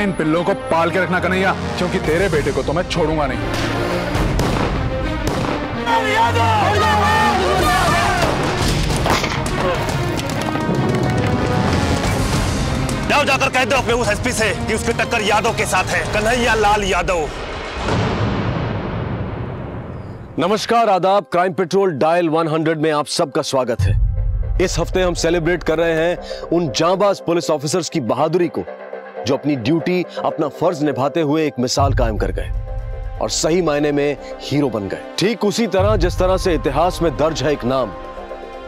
इन पिल्लों को पाल के रखना कन्हैया, क्योंकि तेरे बेटे को तो मैं छोड़ूंगा नहीं। जाओ जाकर कह दो अपने उस एसपी से कि उसकी टक्कर यादव के साथ है, कन्हैया लाल यादव। नमस्कार, आदाब। क्राइम पेट्रोल डायल 100 में आप सबका स्वागत है। इस हफ्ते हम सेलिब्रेट कर रहे हैं उन जांबाज पुलिस ऑफिसर्स की बहादुरी को जो अपनी ड्यूटी, अपना फर्ज निभाते हुए एक मिसाल कायम कर गए और सही मायने में हीरो बन गए। ठीक उसी तरह जिस तरह से इतिहास में दर्ज है एक नाम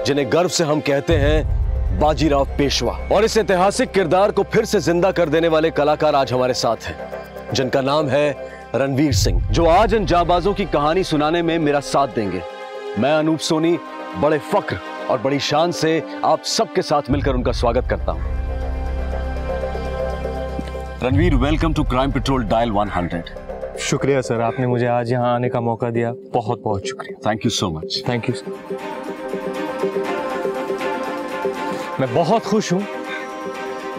जिन्हें गर्व से हम कहते हैं बाजीराव पेशवा। और इस ऐतिहासिक किरदार को फिर से जिंदा कर देने वाले कलाकार आज हमारे साथ हैं, जिनका नाम है रणवीर सिंह, जो आज इन जाबाजों की कहानी सुनाने में मेरा साथ देंगे। मैं अनूप सोनी बड़े फख्र और बड़ी शान से आप सबके साथ मिलकर उनका स्वागत करता हूं। Ranveer, welcome to crime patrol dial 100। शुक्रिया सर, आपने मुझे आज यहाँ आने का मौका दिया, बहुत बहुत शुक्रिया। Thank you so much. Thank you sir. मैं बहुत खुश हूं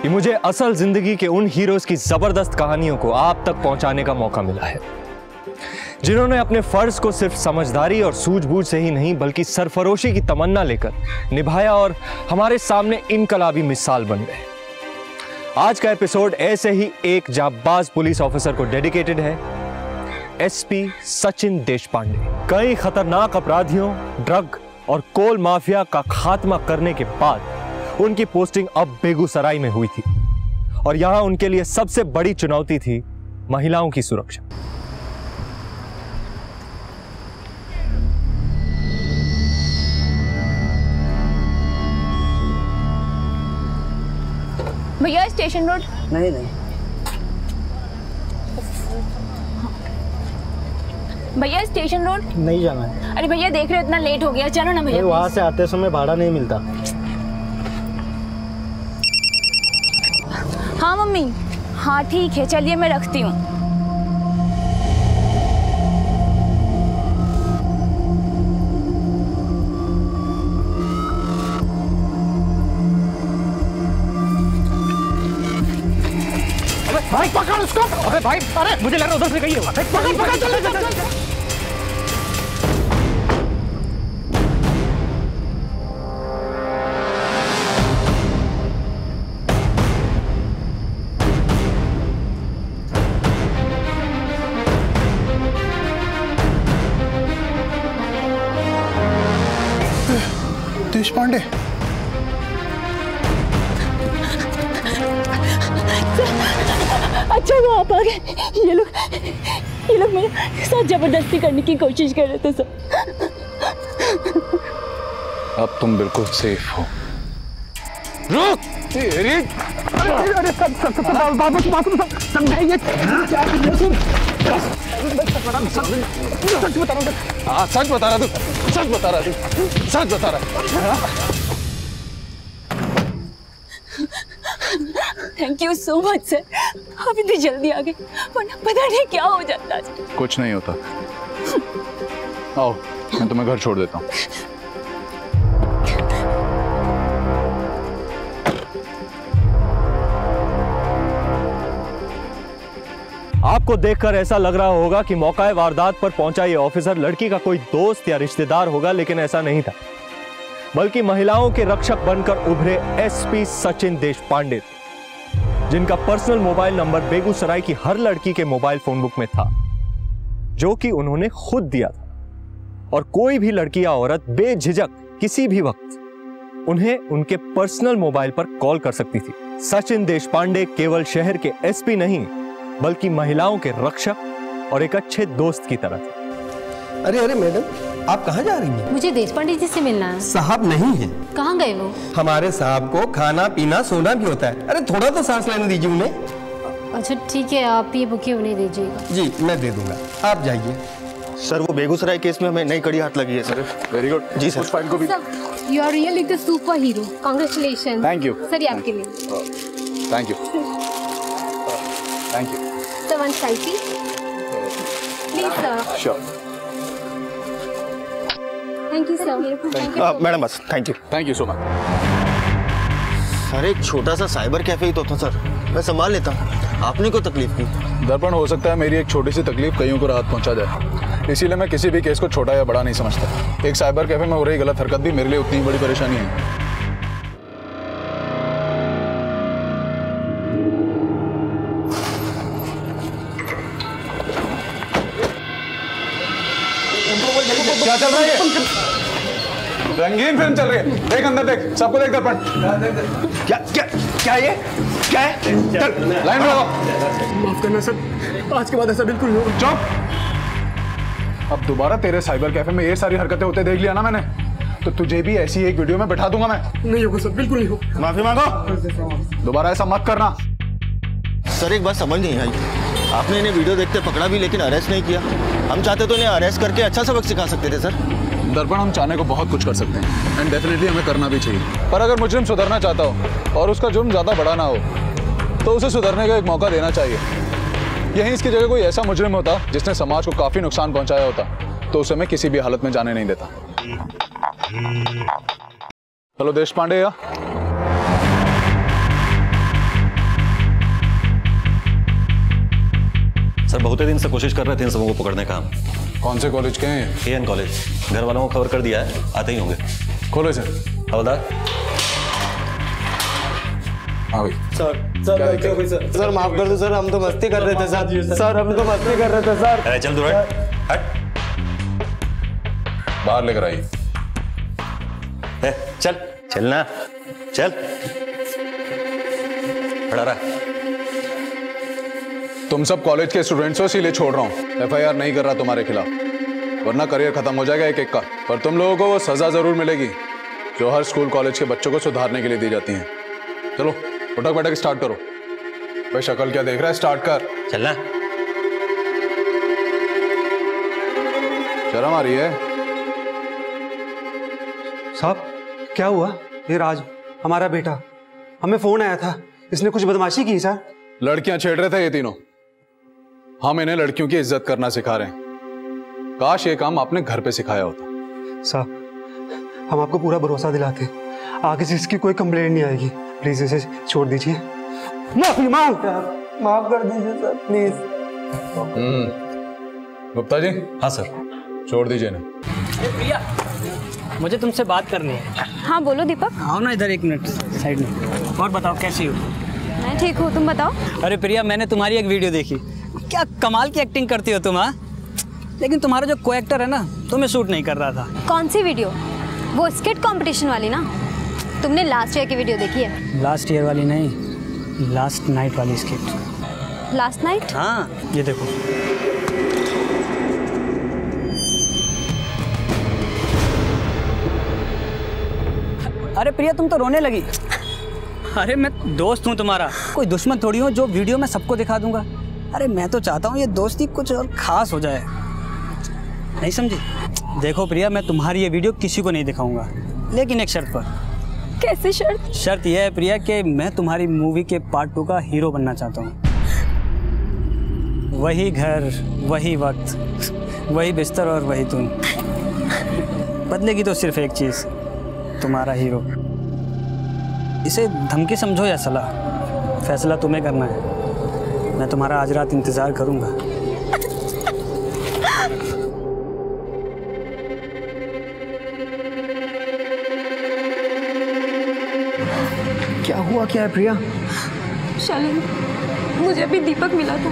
कि मुझे असल जिंदगी के उन हीरोज की जबरदस्त कहानियों को आप तक पहुंचाने का मौका मिला है, जिन्होंने अपने फर्ज को सिर्फ समझदारी और सूझबूझ से ही नहीं बल्कि सरफरोशी की तमन्ना लेकर निभाया और हमारे सामने इनकलाबी मिसाल बन गए। आज का एपिसोड ऐसे ही एक जांबाज पुलिस ऑफिसर को डेडिकेटेड है, एसपी सचिन देशपांडे। कई खतरनाक अपराधियों, ड्रग और कोल माफिया का खात्मा करने के बाद उनकी पोस्टिंग अब बेगूसराय में हुई थी और यहां उनके लिए सबसे बड़ी चुनौती थी महिलाओं की सुरक्षा। भैया स्टेशन रोड। नहीं भैया स्टेशन रोड नहीं जाना है। अरे भैया देख रहे हो इतना लेट हो गया, चलो ना भैया। वहां से आते समय भाड़ा नहीं मिलता। हाँ मम्मी, हाँ ठीक है, चलिए मैं रखती हूँ। भाई पकड़ उसको। अबे भाई, अरे मुझे लग रहा उधर से गई है। पकड़ पकड़, चल चल चल। देशपांडे, अच्छा वो आप आ गए। ये लोग मेरे साथ जबरदस्ती करने की कोशिश कर रहे थे सर। अब तुम बिल्कुल सेफ हो। रुक! अरे सब बाबू समझाइए। सच बता रहा तू, सच बता रहा। Thank you so much sir, आप इतनी जल्दी आ गए, वरना पता नहीं क्या हो जाता। कुछ नहीं होता। आओ, मैं तुम्हें घर छोड़ देता हूँ। आपको देखकर ऐसा लग रहा होगा कि मौका वारदात पर पहुंचा ये ऑफिसर लड़की का कोई दोस्त या रिश्तेदार होगा, लेकिन ऐसा नहीं था, बल्कि महिलाओं के रक्षक बनकर उभरे एसपी सचिन देशपांडे, जिनका पर्सनल मोबाइल नंबर बेगूसराय की हर लड़की के मोबाइल फोन बुक में था, जो कि उन्होंने खुद दिया था। और कोई भी लड़की या औरत बेझिझक किसी भी वक्त उन्हें उनके पर्सनल मोबाइल पर कॉल कर सकती थी। सचिन देशपांडे केवल शहर के एसपी नहीं बल्कि महिलाओं के रक्षक और एक अच्छे दोस्त की तरह थे। अरे अरे मैडम, आप कहाँ जा रही हैं? मुझे देशपांडे जी से मिलना है। साहब नहीं है। कहाँ गए वो? हमारे साहब को खाना पीना सोना भी होता है। अरे थोड़ा तो सांस लेने दीजिए उन्हें। अच्छा ठीक है, आप ये बुके उन्हें दीजिएगा। जी मैं दे दूंगा, आप जाइए। सर वो बेगूसराय केस में हमें नई कड़ी हाथ लगी है सर। Very good. जी सर। उस फाइल को भी। You are really the super hero, congratulation. Thank you sir, ये आपके लिए। Thank you thank you. Sir one selfie please sir. Sure. Thank you sir. Madam बस thank you so much. Sir एक छोटा सा साइबर कैफे ही तो था sir, मैं संभाल लेता हूँ। आपने क्यों तकलीफ की? दर्पण, हो सकता है मेरी एक छोटी सी तकलीफ कईयों को राहत पहुंचा जाए, इसीलिए मैं किसी भी केस को छोटा या बड़ा नहीं समझता। एक साइबर कैफे में हो रही गलत हरकत भी मेरे लिए उतनी बड़ी परेशानी है। क्या चल रहा है? रंगीन फिल्म चल रही है, देख अंदर देख, सबको देख दर्पण। क्या क्या क्या ये क्या है? लाइन में लगाओ। माफ करना सर, आज के बाद ऐसा बिल्कुल नहीं होगा। चुप। अब दोबारा तेरे साइबर कैफे में ये सारी हरकतें होते देख लिया ना मैंने, तो तुझे भी ऐसी एक वीडियो में बैठा दूंगा मैं। नहीं होगा सर, बिल्कुल नहीं होगा। माफी मांगो। दोबारा ऐसा मत करना। सर एक बात समझ नहीं आई, आपने इन्हें वीडियो देखते पकड़ा भी लेकिन अरेस्ट नहीं किया। हम चाहते तो इन्हें अरेस्ट करके अच्छा सबक सिखा सकते थे सर। दर्पण, हम चाहने को बहुत कुछ कर सकते हैं एंड डेफिनेटली हमें करना भी चाहिए, पर अगर मुजरिम सुधरना चाहता हो और उसका जुर्म ज़्यादा बड़ा ना हो तो उसे सुधरने का एक मौका देना चाहिए। यहीं इसकी जगह कोई ऐसा मुजरिम होता जिसने समाज को काफ़ी नुकसान पहुंचाया होता तो उसे मैं किसी भी हालत में जाने नहीं देता। हेलो देश पांडे। या सर बहुत ही दिन से कोशिश कर रहे थे इन सबों को पकड़ने का। कौन से कॉलेज के हैं? AN college. घर वालों को खबर कर दिया है, आते ही होंगे। खोलो इसे। हवलदार। हाँ भाई। सर माफ कर दो सर, हम तो मस्ती कर रहे थे सर, हम तो मस्ती कर रहे थे सर। अरे चल दूर हट। बाहर लेकर आइए। चल चलना, चल खड़ा रहा। तुम सब कॉलेज के स्टूडेंट्स हो इसीलिए छोड़ रहा हूँ, FIR नहीं कर रहा तुम्हारे खिलाफ, वरना करियर खत्म हो जाएगा एक एक का। पर तुम लोगों को वो सजा जरूर मिलेगी जो हर स्कूल कॉलेज के बच्चों को सुधारने के लिए दी जाती है। चलो उठक बैठक स्टार्ट करो। भाई शक्ल क्या देख रहा है, स्टार्ट कर। चलना। शर्म आ रही है? साहब क्या हुआ? ये राज हमारा बेटा, हमें फोन आया था, इसने कुछ बदमाशी की सर। लड़कियां छेड़ रहे थे ये तीनों। हम इन्हें लड़कियों की इज्जत करना सिखा रहे हैं, काश ये काम आपने घर पे सिखाया होता। साहब हम आपको पूरा भरोसा दिलाते हैं, आगे से इसकी कोई कंप्लेंट नहीं आएगी, प्लीज इसे छोड़ दीजिए। माफी मांग, माफ कर दीजिए सर प्लीज। गुप्ता जी। हाँ सर। छोड़ दीजिए ना। प्रिया, मुझे तुमसे बात करनी है। हाँ बोलो दीपक। आओ ना इधर एक मिनट साइड में। और बताओ कैसी हो? मैं ठीक हूँ, तुम बताओ। अरे प्रिया, मैंने तुम्हारी एक वीडियो देखी, क्या कमाल की एक्टिंग करती हो तुम। हाँ, लेकिन तुम्हारा जो को एक्टर है ना, तुम्हें शूट नहीं कर रहा था। कौन सी वीडियो? वो स्किट कंपटीशन वाली ना? तुमने लास्ट ईयर की वीडियो देखी है? लास्ट ईयर वाली नहीं, लास्ट नाइट वाली स्किट। Last night? हाँ, ये देखो। अरे प्रिया, तुम तो रोने लगी। अरे मैं दोस्त हूँ तुम्हारा, कोई दुश्मन थोड़ी हूँ जो वीडियो में सबको दिखा दूंगा। अरे मैं तो चाहता हूँ ये दोस्ती कुछ और खास हो जाए, नहीं समझी? देखो प्रिया, मैं तुम्हारी ये वीडियो किसी को नहीं दिखाऊंगा, लेकिन एक शर्त पर। कैसी शर्त? शर्त यह है प्रिया कि मैं तुम्हारी मूवी के पार्ट 2 का हीरो बनना चाहता हूँ। वही घर, वही वक्त, वही बिस्तर और वही तुम। बदलेगी तो सिर्फ एक चीज़, तुम्हारा हीरो। इसे धमकी समझो या सलाह, फैसला तुम्हें करना है। मैं तुम्हारा आज रात इंतज़ार करूँगा। क्या हुआ, क्या है प्रिया? शालिनी, मुझे अभी दीपक मिला था,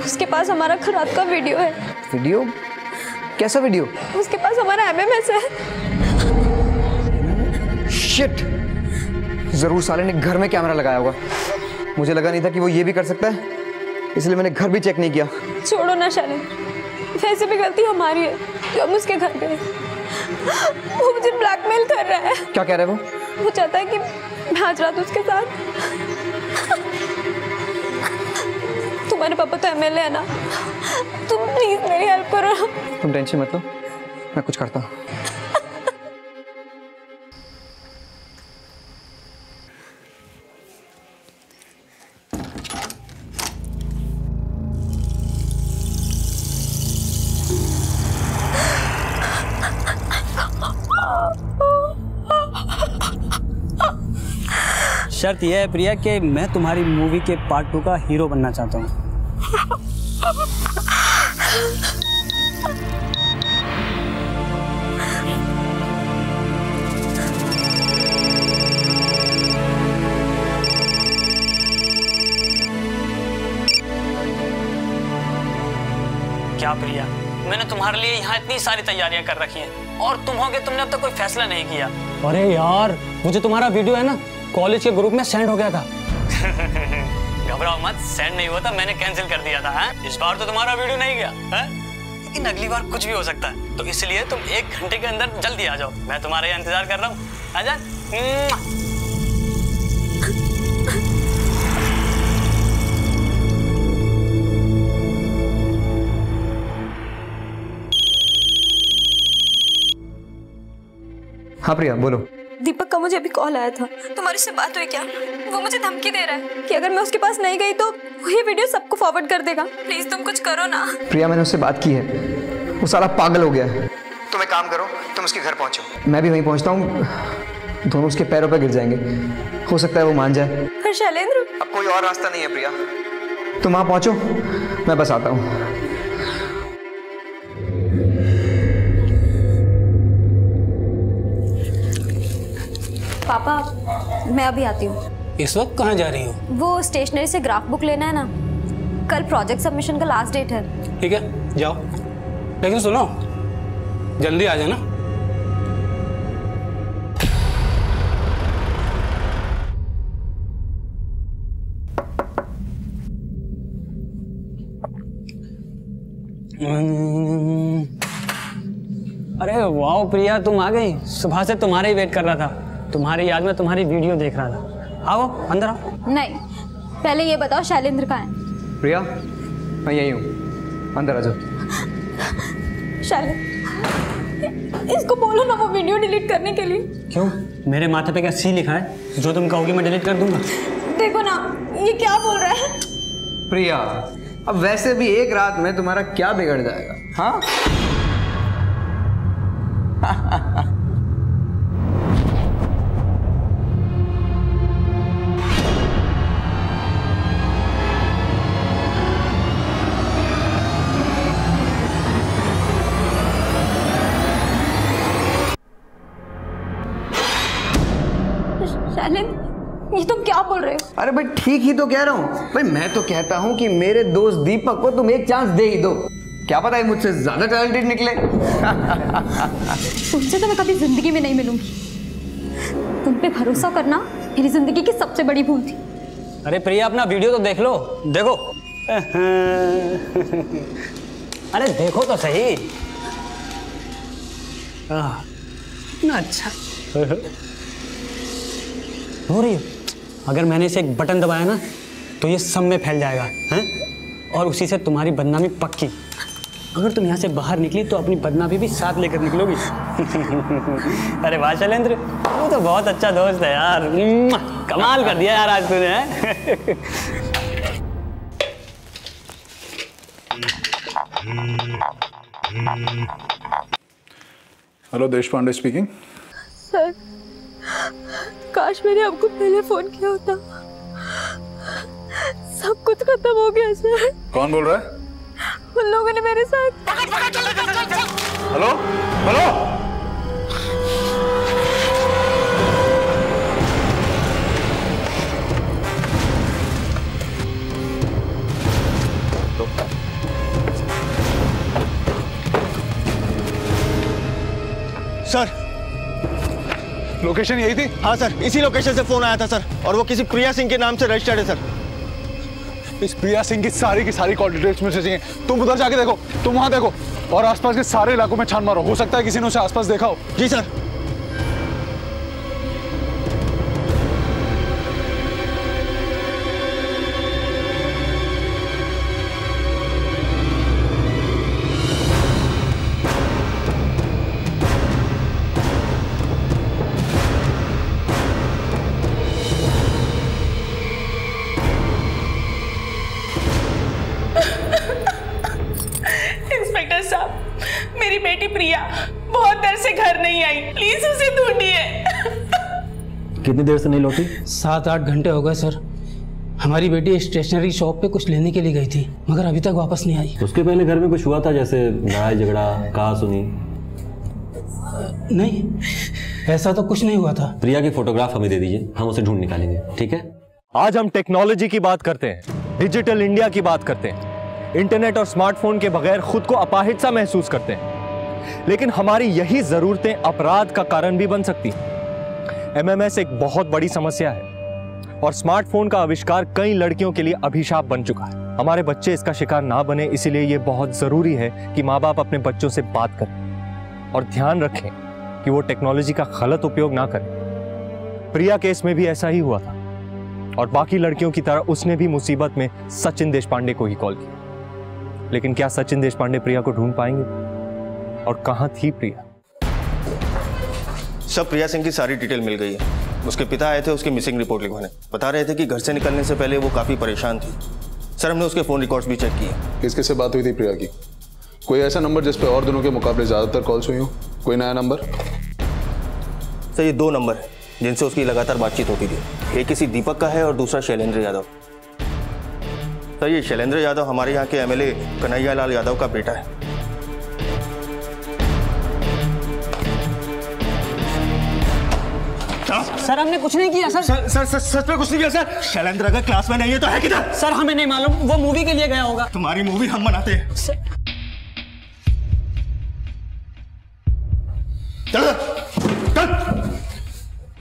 उसके पास हमारा खराब का वीडियो है। वीडियो? कैसा वीडियो? उसके पास हमारा MMS है। शिट! जरूर साले ने घर में कैमरा लगाया होगा, मुझे लगा नहीं था कि वो ये भी कर सकता है, इसलिए मैंने घर भी चेक नहीं किया। छोड़ो ना शालिनी, वैसे भी गलती हमारी है जो हम उसके घर गए। वो मुझे ब्लैकमेल कर रहा है। क्या कह रहा है वो? वो चाहता है कि मैं आज रात उसके साथ। तुम्हारे पापा तो MLA है ना, तुम प्लीज मेरी हेल्प करो। तुम टेंशन मत लो, मैं कुछ करता हूँ। शर्त यह है प्रिया कि मैं तुम्हारी मूवी के पार्ट 2 का हीरो बनना चाहता हूँ। क्या प्रिया, मैंने तुम्हारे लिए यहाँ इतनी सारी तैयारियां कर रखी हैं और तुम होगे, तुमने अब तक कोई फैसला नहीं किया। अरे यार, मुझे तुम्हारा वीडियो है ना कॉलेज के ग्रुप में सेंड हो गया था। घबराओ मत, सेंड नहीं हुआ था, मैंने कैंसिल कर दिया था। है? इस बार तो तुम्हारा वीडियो नहीं गया है? लेकिन अगली बार कुछ भी हो सकता है, तो इसलिए तुम 1 घंटे के अंदर जल्दी आ जाओ। मैं तुम्हारे यहाँ इंतजार कर रहा हूँ। आजा। हाँ प्रिया बोलो। दीपक का मुझे अभी कॉल आया था, तुम्हारे से बात हुई क्या? वो मुझे धमकी दे रहा है कि अगर मैं उसके पास नहीं गई तो ये वीडियो सबको फॉरवर्ड कर देगा। प्लीज तुम कुछ करो ना। प्रिया मैंने उससे बात की है, वो साला पागल हो गया है। तुम एक काम करो, तुम उसके घर पहुंचो, मैं भी वहीं पहुंचता हूँ। दोनों उसके पैरों पर गिर जाएंगे, हो सकता है वो मान जाए। पर शैलेंद्र, अब कोई और रास्ता नहीं है प्रिया, तुम वहाँ पहुंचो, मैं बस आता हूँ। पापा मैं अभी आती हूँ। इस वक्त कहाँ जा रही हो? वो स्टेशनरी से ग्राफ बुक लेना है ना, कल प्रोजेक्ट सबमिशन का लास्ट डेट है। ठीक है जाओ, लेकिन सुनो जल्दी आ जाना। अरे वाह प्रिया, तुम आ गई। सुबह से तुम्हारे ही वेट कर रहा था, तुम्हारी याद में तुम्हारी वीडियो देख रहा था। आओ अंदर आओ। नहीं, पहले ये बताओ शैलेंद्र कहाँ है? प्रिया मैं यही हूँ, अंदर आ जाओ। शैलेंद्र, इसको बोलो ना वो वीडियो डिलीट करने के लिए। क्यों, मेरे माथे पे क्या सी लिखा है? जो तुम कहोगी मैं डिलीट कर दूंगा। देखो ना ये क्या बोल रहा है। प्रिया अब वैसे भी एक रात में तुम्हारा क्या बिगड़ जाएगा? हाँ शैलेंद्र, ये तुम क्या बोल रहे हो? अरे भाई ठीक ही तो कह रहा हूँ भाई, मैं तो कहता हूँ कि मेरे दोस्त दीपक को तुम एक चांस दे ही दो, क्या पता है मुझसे ज्यादा टैलेंटेड निकले। तुमसे तो मैं कभी जिंदगी में नहीं मिलूंगी। तुम पे भरोसा करना मेरी जिंदगी की सबसे बड़ी भूल थी। अरे प्रिया अपना वीडियो तो देख लो, देखो। अरे देखो तो सही। ना अच्छा हो रही हो। अगर मैंने इसे एक बटन दबाया ना तो ये सब में फैल जाएगा हैं, और उसी से तुम्हारी बदनामी पक्की। अगर तुम यहाँ से बाहर निकली तो अपनी बदनामी भी साथ लेकर निकलोगी। अरे वाह शैलेंद्र, वो तो बहुत अच्छा दोस्त है यार। कमाल कर दिया यार आज तूने। Hello, Deshpande speaking. सर, काश मैंने आपको पहले फोन किया होता। सब कुछ खत्म हो गया सर। कौन बोल रहा है? उन लोगों ने मेरे साथ। हेलो हेलो, सर लोकेशन यही थी? हाँ सर, इसी लोकेशन से फोन आया था सर, और वो किसी प्रिया सिंह के नाम से रजिस्टर्ड है सर। इस प्रिया सिंह की सारी कॉल डिटेल्स मुझे चाहिए। तुम उधर जाके देखो, तुम वहां देखो, और आसपास के सारे इलाकों में छान मारो। हो सकता है किसी ने उसे आसपास देखा हो। जी सर। इंस्पेक्टर साहब, मेरी बेटी प्रिया बहुत देर से घर नहीं आई, प्लीज उसे ढूंढिए। कितनी देर से नहीं लौटी? 7-8 घंटे हो गए सर। हमारी बेटी स्टेशनरी शॉप पे कुछ लेने के लिए गई थी, मगर अभी तक वापस नहीं आई। उसके पहले घर में कुछ हुआ था, जैसे लड़ाई झगड़ा, कहा सुनी? नहीं, ऐसा तो कुछ नहीं हुआ था। प्रिया की फोटोग्राफ हमें दे दीजिए, हम उसे ढूंढ निकालेंगे, ठीक है? आज हम टेक्नोलॉजी की बात करते हैं, डिजिटल इंडिया की बात करते हैं, इंटरनेट और स्मार्टफोन के बगैर खुद को अपाहिज सा महसूस करते हैं। लेकिन हमारी यही जरूरतें अपराध का कारण भी बन सकती हैं। एमएमएस एक बहुत बड़ी समस्या है और स्मार्टफोन का आविष्कार कई लड़कियों के लिए अभिशाप बन चुका है। हमारे बच्चे इसका शिकार ना बने, इसीलिए यह बहुत जरूरी है कि माँ बाप अपने बच्चों से बात करें और ध्यान रखें कि वो टेक्नोलॉजी का गलत उपयोग ना करें। प्रिया केस में भी ऐसा ही हुआ था और बाकी लड़कियों की तरह उसने भी मुसीबत में सचिन देशपांडे को ही कॉल किया। लेकिन क्या सचिन देशपांडे प्रिया को ढूंढ पाएंगे? और कहां थी प्रिया? सब प्रिया सिंह की सारी डिटेल मिल गई है। उसके पिता आए थे उसकी मिसिंग रिपोर्ट लिखवाने, बता रहे थे कि घर से निकलने से पहले वो काफी परेशान थी। सर, हमने उसके फोन रिकॉर्ड्स भी चेक किए। किसके से बात हुई थी प्रिया की? कोई ऐसा नंबर जिस पे और दिनों के मुकाबले ज्यादातर कॉल्स हुई हो? कोई नया नंबर? सर, ये 2 नंबर है जिनसे उसकी लगातार बातचीत होती थी। एक किसी दीपक का है और दूसरा शैलेंद्र यादव। सर, ये शैलेंद्र यादव हमारे यहाँ के एमएलए कन्हैया लाल यादव का बेटा है। सर, हमने कुछ नहीं किया सर। सर सच में कुछ नहीं किया सर। शैलेंद्र अगर क्लास में नहीं है तो है किधर? सर, हमें नहीं मालूम, वो मूवी के लिए गया होगा। तुम्हारी मूवी हम बनाते हैं। चल।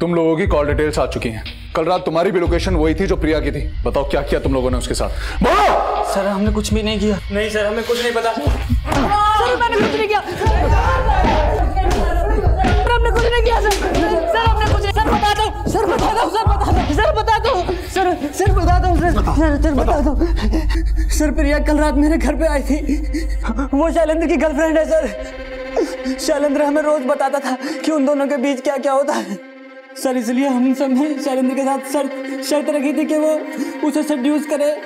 तुम लोगों की कॉल डिटेल्स आ चुकी हैं। कल रात तुम्हारी भी लोकेशन वही थी जो प्रिया की थी। बताओ क्या किया तुम लोगों ने उसके साथ? बोलो। सर, हमने कुछ भी नहीं किया। नहीं सर, हमें कुछ नहीं पता। सर, मैंने कुछ नहीं किया। हमने कुछ नहीं किया सर। सर, हमने कुछ नहीं। सर, बता दो। सर, बता दो। सर, बता दो। सर, बता दो। सर, सर बता दो। सर, बता दो। सर, प्रिया कल रात मेरे घर पे आई थी। वो शैलेंद्र की गर्लफ्रेंड है सर। शैलेंद्र हमें रोज बताता था कि उन दोनों के बीच क्या क्या होता है सर। इसलिए हम सब ने शैलेंद्र के साथ शर्त रखी थी कि वो उसे सेड्यूस करे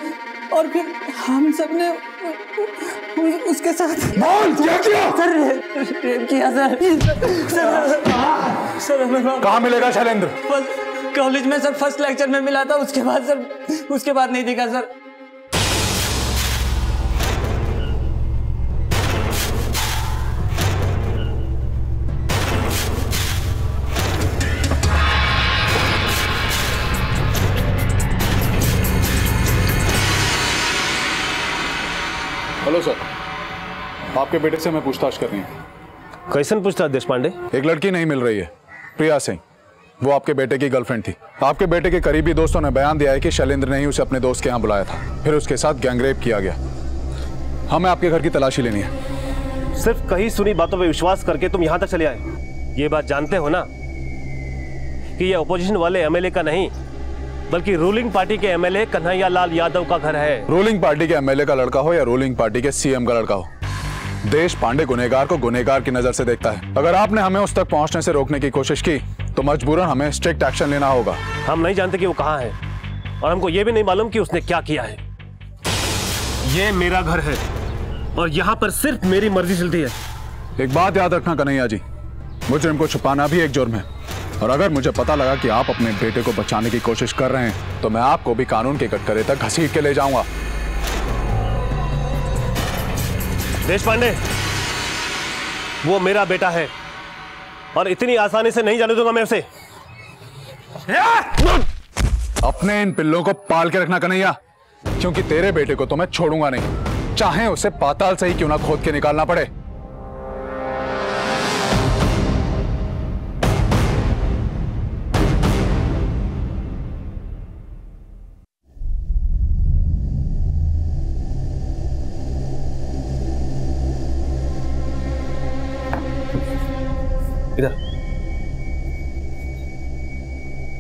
और फिर हम सब ने उसके साथ क्या किया? सर, रेप किया सर। सर हमें कहाँ मिलेगा शैलेंद्र? कॉलेज में सर, फर्स्ट लेक्चर में मिला था। उसके बाद सर, उसके बाद नहीं दिखा सर। हेलो सर, आपके बेटे से मैं पूछताछ कर रही हूँ। कैसन पूछताछ देशपांडे? एक लड़की नहीं मिल रही है, प्रिया सिंह। वो आपके बेटे की गर्लफ्रेंड थी। आपके बेटे के करीबी दोस्तों ने बयान दिया है कि शैलेंद्र ने ही उसे अपने दोस्त के यहाँ बुलाया था, फिर उसके साथ गैंगरेप किया गया। हमें आपके घर की तलाशी लेनी है। सिर्फ कहीं सुनी बातों पर विश्वास करके तुम यहाँ तक चले आए। ये बात जानते हो ना कि ये अपोजिशन वाले एमएलए का नहीं बल्कि रूलिंग पार्टी के एमएलए कन्हैया लाल यादव का घर है। रूलिंग पार्टी के एमएलए का लड़का हो या रूलिंग पार्टी के सीएम का लड़का हो, देशपांडे गुनहगार को गुनहगार की नजर से देखता है। अगर आपने हमें उस तक पहुंचने से रोकने की कोशिश की तो मजबूरन हमें स्ट्रिक्ट एक्शन लेना होगा। हम नहीं जानते कि वो कहाँ है और हमको ये भी नहीं मालूम कि उसने क्या किया है। ये मेरा घर है और यहाँ पर सिर्फ मेरी मर्जी चलती है। एक बात याद रखना कन्हैया जी, मुजरिम को छुपाना भी एक जुर्म है और अगर मुझे पता लगा कि आप अपने बेटे को बचाने की कोशिश कर रहे हैं तो मैं आपको भी कानून के कटघरे तक घसीट के ले जाऊंगा। देशपांडे, वो मेरा बेटा है और इतनी आसानी से नहीं जाने दूंगा मैं उसे। अपने इन पिल्लों को पाल के रखना कन्हैया, क्योंकि तेरे बेटे को तो मैं छोड़ूंगा नहीं, चाहे उसे पाताल से ही क्यों ना खोद के निकालना पड़े। इधर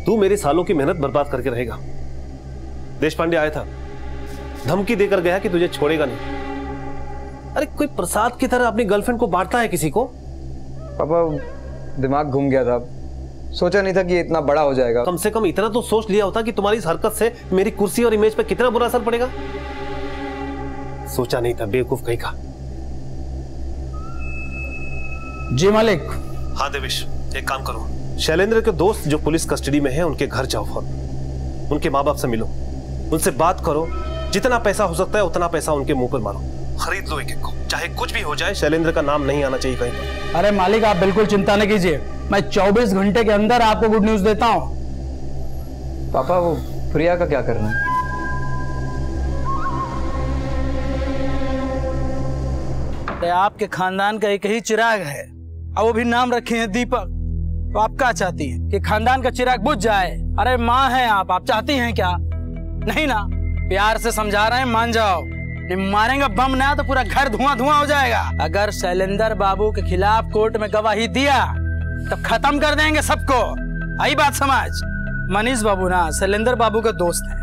तू मेरे सालों की मेहनत बर्बाद करके रहेगा। देशपांडे आया था, धमकी देकर गया कि तुझे छोड़ेगा नहीं। अरे कोई प्रसाद की तरह अपनी गर्लफ्रेंड को बांटता है किसी को? पापा, दिमाग घूम गया था, सोचा नहीं था कि इतना बड़ा हो जाएगा। कम से कम इतना तो सोच लिया होता कि तुम्हारी इस हरकत से मेरी कुर्सी और इमेज पे कितना बुरा असर पड़ेगा। सोचा नहीं था, बेवकूफ कहीं का। जी मालिक। हाँ देवेश, एक काम करो, शैलेंद्र के दोस्त जो पुलिस कस्टडी में हैं उनके घर जाओ, उनके माँ बाप से मिलो, उनसे बात करो, जितना पैसा हो सकता है उतना पैसा उनके मुंह पर मारो, खरीद लो एक एक को, चाहे कुछ भी हो जाए शैलेंद्र का नाम नहीं आना चाहिए कहीं पर। अरे मालिक आप बिल्कुल चिंता नहीं कीजिए, मैं 24 घंटे के अंदर आपको गुड न्यूज देता हूँ। पापा वो प्रिया का क्या करना है? आपके खानदान का एक ही चिराग है और वो भी नाम रखे हैं दीपक। तो आप क्या चाहती हैं कि खानदान का चिराग बुझ जाए? अरे माँ हैं आप चाहती हैं क्या? नहीं ना, प्यार से समझा रहे हैं, मान जाओ। नहीं मारेंगे बम ना तो पूरा घर धुआं धुआं हो जाएगा। अगर शैलेंद्र बाबू के खिलाफ कोर्ट में गवाही दिया तो खत्म कर देंगे सबको। आई बात समझ? मनीष बाबू ना शैलेंद्र बाबू का दोस्त है,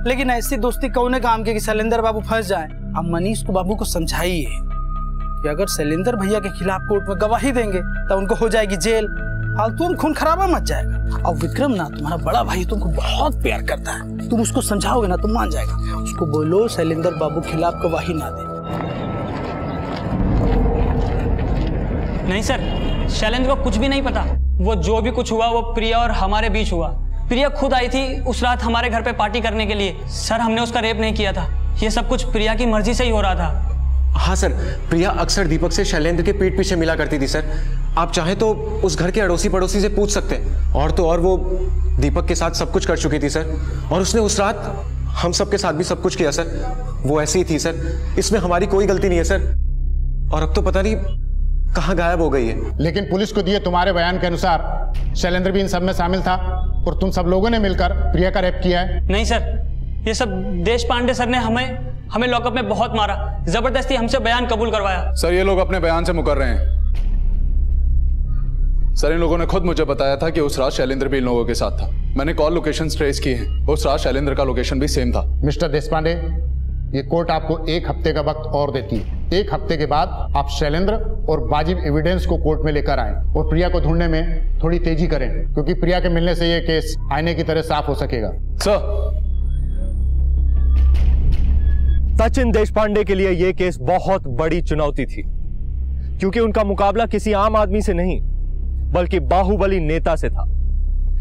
लेकिन ऐसी दोस्ती कौन काम की कि शैलेंद्र बाबू फंस जाए। अब मनीष को बाबू को समझाइए कि अगर शैलेंद्र भैया के खिलाफ कोर्ट में गवाही देंगे तो उनको हो जाएगी जेल, फालतू में खून खराबा मच जाएगा। और विक्रम ना तुम्हारा बड़ा भाई तुमको बहुत प्यार करता है, तुम उसको समझाओगे ना तो मान जाएगा। उसको बोलो शैलेंद्र बाबू के खिलाफ गवाही ना दे। नहीं सर, शैलेंद्र को कुछ भी नहीं पता। वो जो भी कुछ हुआ वो प्रिया और हमारे बीच हुआ। प्रिया खुद आई थी उस रात हमारे घर पे पार्टी करने के लिए। सर हमने उसका रेप नहीं किया था, ये सब कुछ प्रिया की मर्जी से ही हो रहा था। हाँ सर, प्रिया अक्सर दीपक से शैलेंद्र के पीठ पीछे मिला करती थी सर। आप चाहे तो उस घर के अड़ोसी पड़ोसी से पूछ सकते हैं। और तो और वो दीपक के साथ सब कुछ कर चुकी थी सर, और उसने उस रात हम सब के साथ भी सब कुछ किया सर। वो ऐसी ही थी सर, इसमें हमारी कोई गलती नहीं है सर। और अब तो पता नहीं कहाँ गायब हो गई है। लेकिन पुलिस को दिए तुम्हारे बयान के अनुसार शैलेंद्र भी इन सब में शामिल था और तुम सब लोगों ने मिलकर प्रिया का रेप किया है। नहीं सर, ये सब देश पांडे सर ने हमें लॉकअप में बहुत मारा, जबरदस्ती हमसे बयान कबूल करवाया। सर ये लोग अपने बयान से मुकर रहे हैं। सर इन लोगों ने खुद मुझे बताया था कि उस रात शैलेंद्र भी इन लोगों के साथ था। मैंने कॉल लोकेशन ट्रेस की है, उस रात शैलेंद्र का लोकेशन भी सेम था। मिस्टर देशपांडे, ये कोर्ट आपको 1 हफ्ते का वक्त और देती है। 1 हफ्ते के बाद आप शैलेंद्र और वाजिब एविडेंस को कोर्ट में लेकर आए और प्रिया को ढूंढने में थोड़ी तेजी करें, क्योंकि प्रिया के मिलने से ये केस आईने की तरह साफ हो सकेगा। सर सचिन देशपांडे के लिए यह केस बहुत बड़ी चुनौती थी, क्योंकि उनका मुकाबला किसी आम आदमी से नहीं बल्कि बाहुबली नेता से था,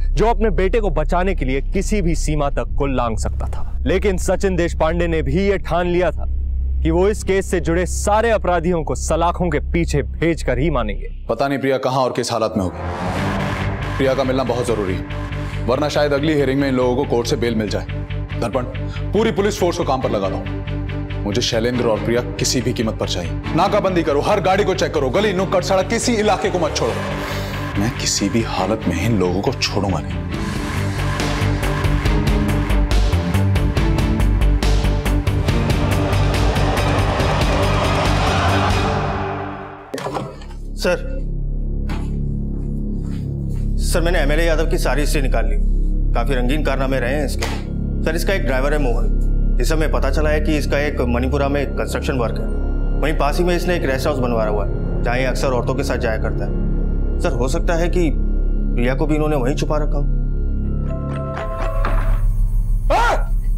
जो अपने बेटे को बचाने के लिए किसी भी सीमा तक को लांघ सकता था। लेकिन सचिन देशपांडे ने भी यह ठान लिया था कि वो इस केस से जुड़े सारे अपराधियों को सलाखों के पीछे भेजकर ही मानेंगे। पता नहीं प्रिया कहां और किस हालत में होगी। प्रिया का मिलना बहुत जरूरी है, वरना शायद अगली हियरिंग में इन लोगों को कोर्ट से बेल मिल जाए। दर्पण, पूरी पुलिस फोर्स को काम पर लगा दो। मुझे शैलेंद्र और प्रिया किसी भी कीमत पर चाहिए। नाकाबंदी करो, हर गाड़ी को चेक करो, गली नुक्कड़ सड़क किसी इलाके को मत छोड़ो। मैं किसी भी हालत में इन लोगों को छोड़ूंगा नहीं। सर मैंने एमएलए यादव की सारी हिस्ट्री निकाल ली, काफी रंगीन कारनामे रहे हैं इसके। सर इसका एक ड्राइवर है मोहन, इस समय पता चला है कि इसका एक मणिपुरा में कंस्ट्रक्शन वर्क है, वहीं पास ही में इसने एक रेस्ट हाउस बनवाया हुआ है जहाँ ये अक्सर औरतों के साथ जाया करता है। सर हो सकता है कि प्रिया को भी इन्होंने वहीं छुपा रखा हो।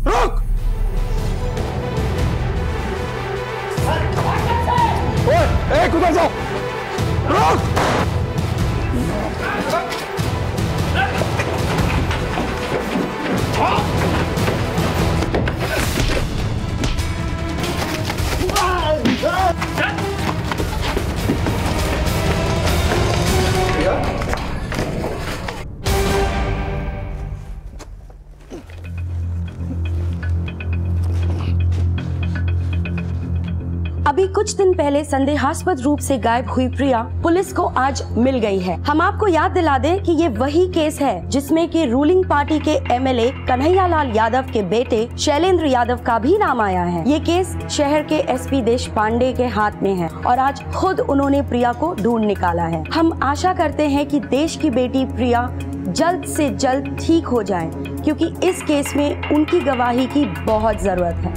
रुक! उधर जाओ! रुक! अभी कुछ दिन पहले संदेहास्पद रूप से गायब हुई प्रिया पुलिस को आज मिल गई है। हम आपको याद दिला दें कि ये वही केस है जिसमें कि रूलिंग पार्टी के एमएलए कन्हैयालाल यादव के बेटे शैलेंद्र यादव का भी नाम आया है। ये केस शहर के एसपी देशपांडे के हाथ में है और आज खुद उन्होंने प्रिया को ढूंढ निकाला है। हम आशा करते हैं कि देश की बेटी प्रिया जल्द से जल्द ठीक हो जाए, क्योंकि इस केस में उनकी गवाही की बहुत जरूरत है।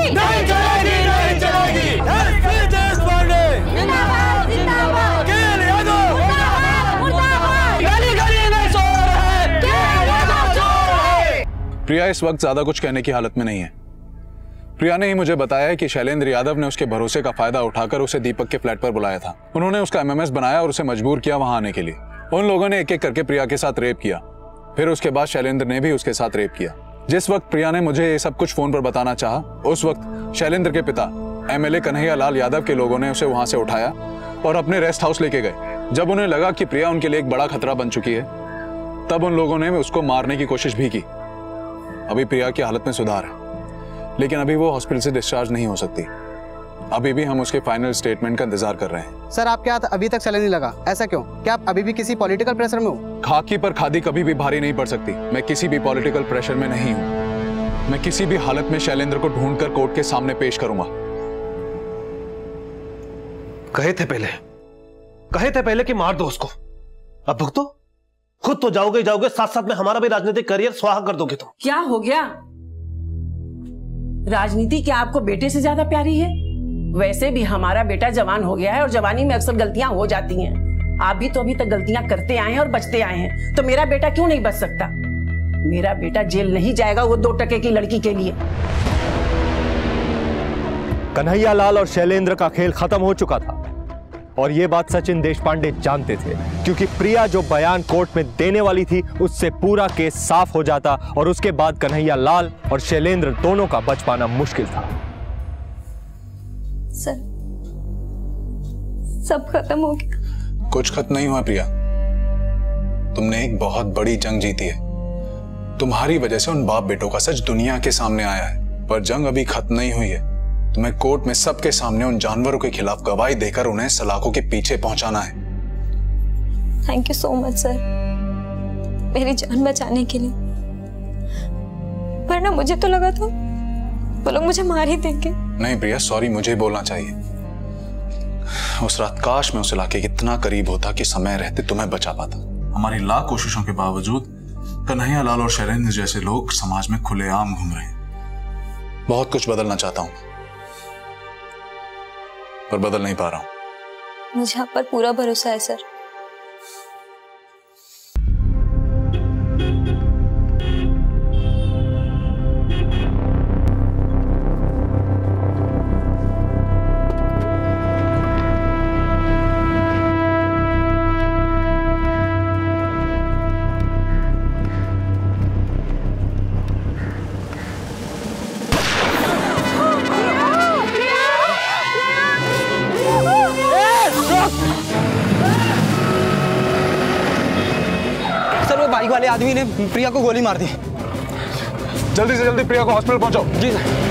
नहीं चलेगी, नहीं चलेगी। एसपी देशपांडे जिंदाबाद, जिंदाबाद। केएल यादव मुर्दाबाद। गली गली में चोर है, केएल यादव चोर है। प्रिया इस वक्त ज्यादा कुछ कहने की हालत में नहीं है। प्रिया ने ही मुझे बताया है कि शैलेंद्र यादव ने उसके भरोसे का फायदा उठाकर उसे दीपक के फ्लैट पर बुलाया था। उन्होंने उसका MMS बनाया और उसे मजबूर किया वहां आने के लिए। उन लोगों ने एक एक करके प्रिया के साथ रेप किया। फिर उसके बाद शैलेंद्र ने भी उसके साथ रेप किया। जिस वक्त प्रिया ने मुझे ये सब कुछ फोन पर बताना चाहा, उस वक्त शैलेंद्र के पिता MLA कन्हैया लाल यादव के लोगों ने उसे वहां से उठाया और अपने रेस्ट हाउस लेके गए। जब उन्हें लगा कि प्रिया उनके लिए एक बड़ा खतरा बन चुकी है, तब उन लोगों ने उसको मारने की कोशिश भी की। अभी प्रिया की हालत में सुधार है, लेकिन अभी वो हॉस्पिटल से डिस्चार्ज नहीं हो सकती। अभी भी हम उसके फाइनल स्टेटमेंट का इंतजार कर रहे हैं। सर, आपके हाथ अभी तक चलने नहीं लगा, ऐसा क्यों? क्या आप अभी भी किसी पॉलिटिकल प्रेशर में हो? खाकी पर खादी कभी भी भारी नहीं पड़ सकती। मैं किसी भी पॉलिटिकल प्रेशर में नहीं हूं। मैं किसी भी हालत में शैलेंद्र को ढूंढकर कोर्ट के सामने पेश करूंगा। कहे थे पहले कि मार दो उसको, अब भुगतो। खुद तो जाओगे साथ साथ में हमारा भी राजनीतिक करियर स्वाहा कर दोगे तुम। क्या हो गया? राजनीति क्या आपको बेटे से ज्यादा प्यारी है? वैसे भी हमारा बेटा जवान हो गया है और जवानी में अक्सर गलतियां हो जाती हैं। आप भी तो अभी तक गलतियां करते आए हैं और बचते आए हैं, तो मेरा बेटा क्यों नहीं बच सकता? मेरा बेटा जेल नहीं जाएगा वो 2 टके की लड़की के लिए। कन्हैया लाल और शैलेंद्र का खेल खत्म हो चुका था और ये बात सचिन देशपांडे जानते थे, क्योंकि प्रिया जो बयान कोर्ट में देने वाली थी उससे पूरा केस साफ हो जाता और उसके बाद कन्हैया लाल और शैलेंद्र दोनों का बच पाना मुश्किल था। सर, सब खत्म हो गया। कुछ खत्म नहीं हुआ प्रिया। तुमने एक बहुत बड़ी जंग जीती है। तुम्हारी वजह से उन बाप बेटों का सच दुनिया के सामने आया है, पर जंग अभी खत्म नहीं हुई है। तुम्हें कोर्ट में सबके सामने उन जानवरों के खिलाफ गवाही देकर उन्हें सलाखों के पीछे पहुंचाना है। Thank you so much sir, मेरी जान बचाने के लिए। वरना मुझे तो लगा था वो लोग मुझे मार ही देंगे। नहीं प्रिया, सॉरी मुझे बोलना चाहिए। उस रात काश मैं उस इलाके के इतना करीब होता कि समय रहते तुम्हें बचा पाता। हमारी लाख कोशिशों के बावजूद कन्हैया लाल और शैलेंद्र जैसे लोग समाज में खुलेआम घूम रहे हैं। बहुत कुछ बदलना चाहता हूं, पर बदल नहीं पा रहा हूं। मुझे आप पर पूरा भरोसा है सर। बाइक वाले आदमी ने प्रिया को गोली मार दी। जल्दी से जल्दी प्रिया को हॉस्पिटल पहुंचाओ। जी सर।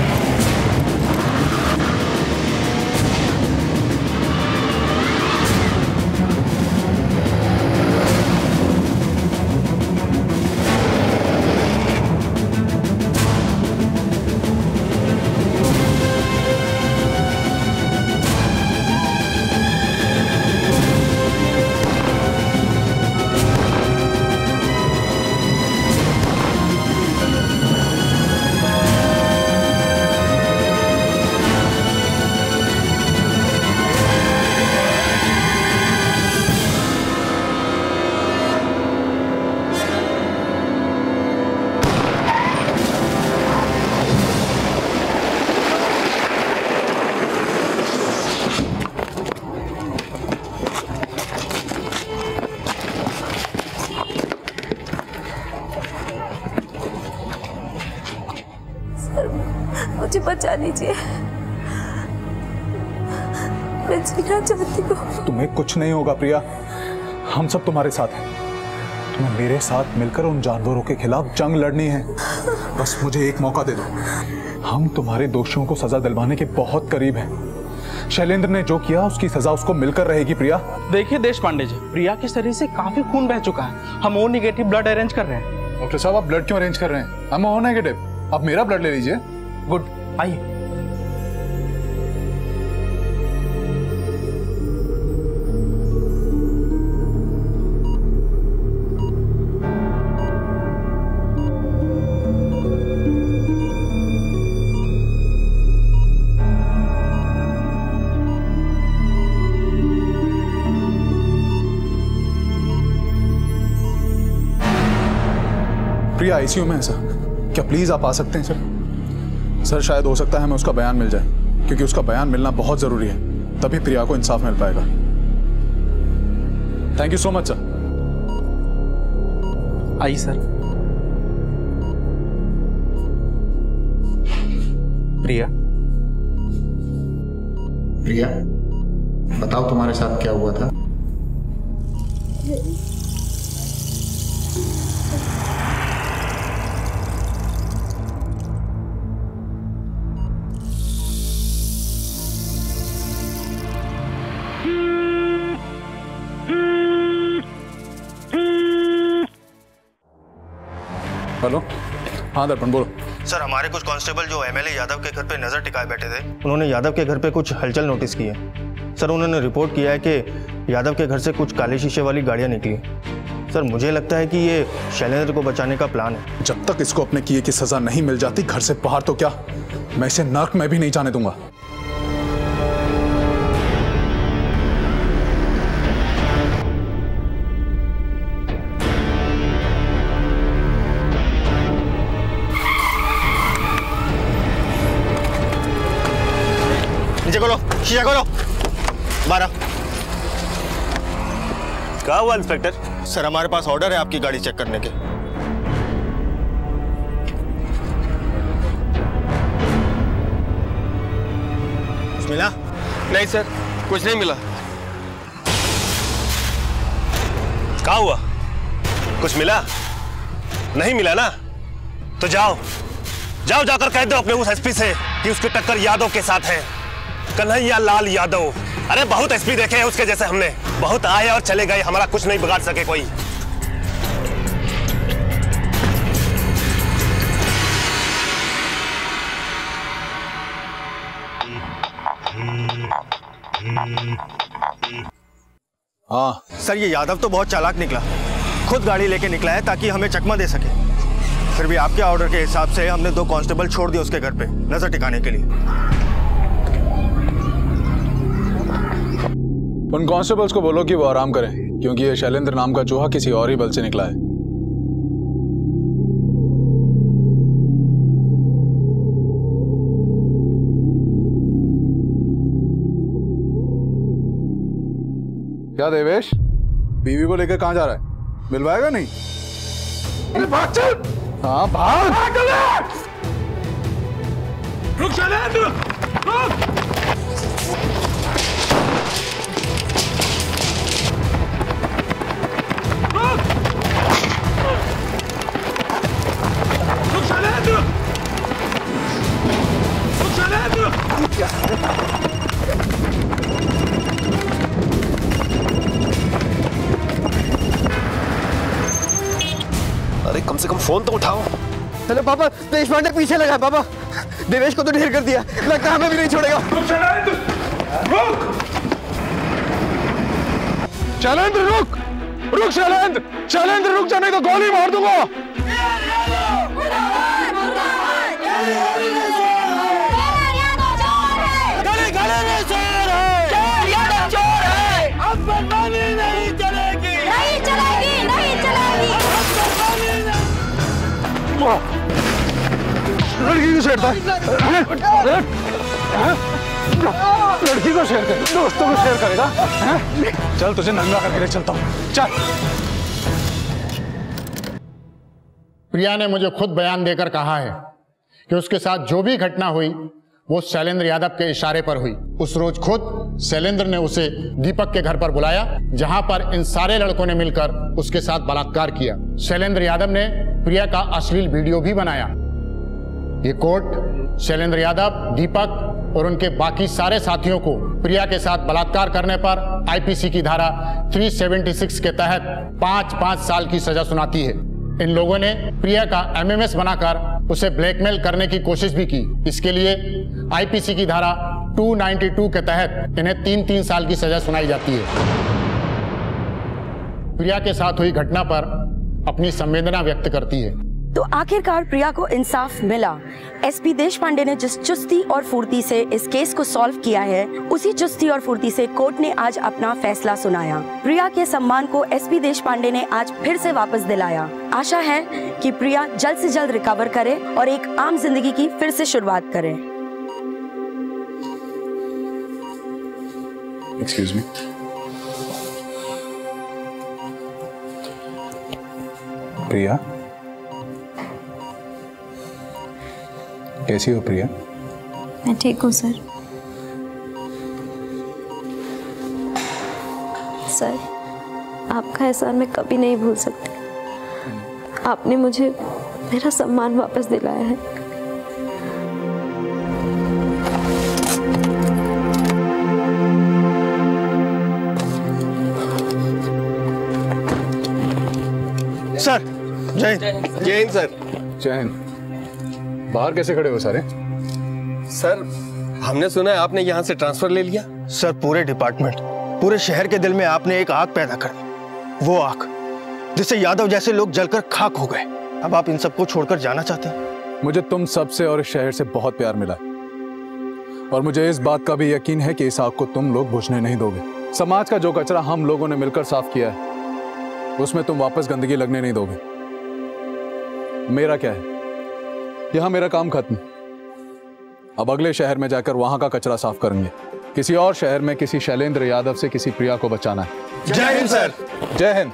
मुझे बचा लीजिए, मैं जीना चाहती हूँ। तुम्हें कुछ नहीं होगा प्रिया, हम सब तुम्हारे साथ हैं। तुम्हें मेरे साथ मिलकर उन जानवरों के खिलाफ जंग लड़नी है। बस मुझे एक मौका दे दो। हम तुम्हारे दोषियों को सजा दिलवाने के बहुत करीब हैं। शैलेंद्र ने जो किया उसकी सजा उसको मिलकर रहेगी प्रिया। देखिए देशपांडे जी, प्रिया के शरीर से काफी खून बह चुका है। हम ओ नेगेटिव ब्लड अरेंज कर रहे हैं। डॉक्टर साहब, आप ब्लड क्यों अरेंज कर रहे हैं? हम ओ नेगेटिव, आप मेरा ब्लड ले लीजिए। गुड, आइए। प्रिया आईसीयू में है सर, क्या प्लीज आप आ सकते हैं सर? सर शायद हो सकता है हमें उसका बयान मिल जाए, क्योंकि उसका बयान मिलना बहुत जरूरी है, तभी प्रिया को इंसाफ मिल पाएगा। Thank you so much sir. आइए सर। प्रिया, प्रिया बताओ तुम्हारे साथ क्या हुआ था? हेलो, हाँ दर्पण बोलो। सर हमारे कुछ कांस्टेबल जो एमएलए यादव के घर पे नजर टिकाए बैठे थे, उन्होंने यादव के घर पे कुछ हलचल नोटिस की है। सर उन्होंने रिपोर्ट किया है कि यादव के घर से कुछ काले शीशे वाली गाड़ियां निकली। सर मुझे लगता है कि ये शैलेंद्र को बचाने का प्लान है। जब तक इसको अपने किए की सजा नहीं मिल जाती घर से बाहर तो क्या, मैं इसे नर्क में भी नहीं जाने दूंगा। नीचे खोलो, शीशा खोलो। 12। क्या हुआ इंस्पेक्टर? सर हमारे पास ऑर्डर है आपकी गाड़ी चेक करने के। कुछ मिला? नहीं सर, कुछ नहीं मिला। क्या हुआ? कुछ मिला? नहीं मिला ना? तो जाओ जाओ, जाकर कह दो अपने उस एसपी से कि उसकी टक्कर यादव के साथ है, कन्हैया लाल यादव। अरे बहुत एसपी देखे हैं उसके जैसे हमने, बहुत आए और चले गए, हमारा कुछ नहीं बिगाड़ सके कोई। हाँ सर ये यादव तो बहुत चालाक निकला, खुद गाड़ी लेके निकला है ताकि हमें चकमा दे सके। फिर भी आपके ऑर्डर के हिसाब से हमने 2 कांस्टेबल छोड़ दिए उसके घर पे नजर टिकाने के लिए। उन कांस्टेबल्स को बोलो कि वो आराम करें, क्योंकि ये शैलेंद्र नाम का चूहा किसी और ही बल से निकला है। क्या देवेश, बीवी को लेकर कहां जा रहा है? मिलवाएगा नहीं? अरे भाग चल। हाँ भाग। रुक शैलेंद्र, रुक। अरे कम से कम फोन तो उठाओ। हेलो पापा, देश पांडे पीछे लगा है पापा। देवेश को तो ढेर कर दिया, लगता है हमें भी नहीं छोड़ेगा। रुक शैलेंद्र, रुक। शैलेंद्र रुक, रुक शैलेंद्र, शैलेंद्र रुक जा, नहीं तो गोली मार दूंगा। लड़की को छेड़ता है, लड़की को शेयर कर, दोस्तों को शेयर करेगा। चल तुझे नंगा करके ले चलता हूँ, चल। प्रिया ने मुझे खुद बयान देकर कहा है कि उसके साथ जो भी घटना हुई वो शैलेंद्र यादव के इशारे पर हुई। उस रोज खुद शैलेंद्र ने उसे दीपक के घर पर बुलाया, जहां पर इन सारे लड़कों ने मिलकर उसके साथ बलात्कार किया। शैलेंद्र यादव ने प्रिया का अश्लील वीडियो भी बनाया। ये कोर्ट शैलेंद्र यादव, दीपक और उनके बाकी सारे साथियों को प्रिया के साथ बलात्कार करने पर आईपीसी की धारा 376 के तहत 5-5 साल की सजा सुनाती है। इन लोगों ने प्रिया का एमएमएस बनाकर उसे ब्लैकमेल करने की कोशिश भी की। इसके लिए आईपीसी की धारा 292 के तहत इन्हें 3-3 साल की सजा सुनाई जाती है। प्रिया के साथ हुई घटना पर अपनी संवेदना व्यक्त करती है। तो आखिरकार प्रिया को इंसाफ मिला। एसपी देशपांडे ने जिस चुस्ती और फुर्ती से इस केस को सॉल्व किया है, उसी चुस्ती और फुर्ती से कोर्ट ने आज अपना फैसला सुनाया। प्रिया के सम्मान को एसपी देशपांडे ने आज फिर से वापस दिलाया। आशा है कि प्रिया जल्द से जल्द रिकवर करे और एक आम जिंदगी की फिर से शुरुआत करे। Excuse me. प्रिया, कैसी हो प्रिया? मैं ठीक हूँ सर। सर, आपका एहसान मैं कभी नहीं भूल सकती। आपने मुझे मेरा सम्मान वापस दिलाया है। सर, जय हिंद सर। जय हिंद। बाहर कैसे खड़े हो सारे? सर, हमने सुना है आपने यहाँ से ट्रांसफर ले लिया। सर, पूरे डिपार्टमेंट, पूरे शहर के दिल में आपने एक आग पैदा कर दी। वो आग जिससे यादव जैसे लोग जलकर खाक हो गए। अब आप इन सबको छोड़कर जाना चाहते हैं? मुझे तुम सबसे और इस शहर से बहुत प्यार मिला और मुझे इस बात का भी यकीन है कि इस आग को तुम लोग बुझने नहीं दोगे। समाज का जो कचरा हम लोगों ने मिलकर साफ किया है, उसमें तुम वापस गंदगी लगने नहीं दोगे। मेरा क्या है, यहां मेरा काम खत्म। अब अगले शहर में जाकर वहां का कचरा साफ करेंगे। किसी और शहर में किसी शैलेंद्र यादव से किसी प्रिया को बचाना है। जय हिंद सर। जय हिंद।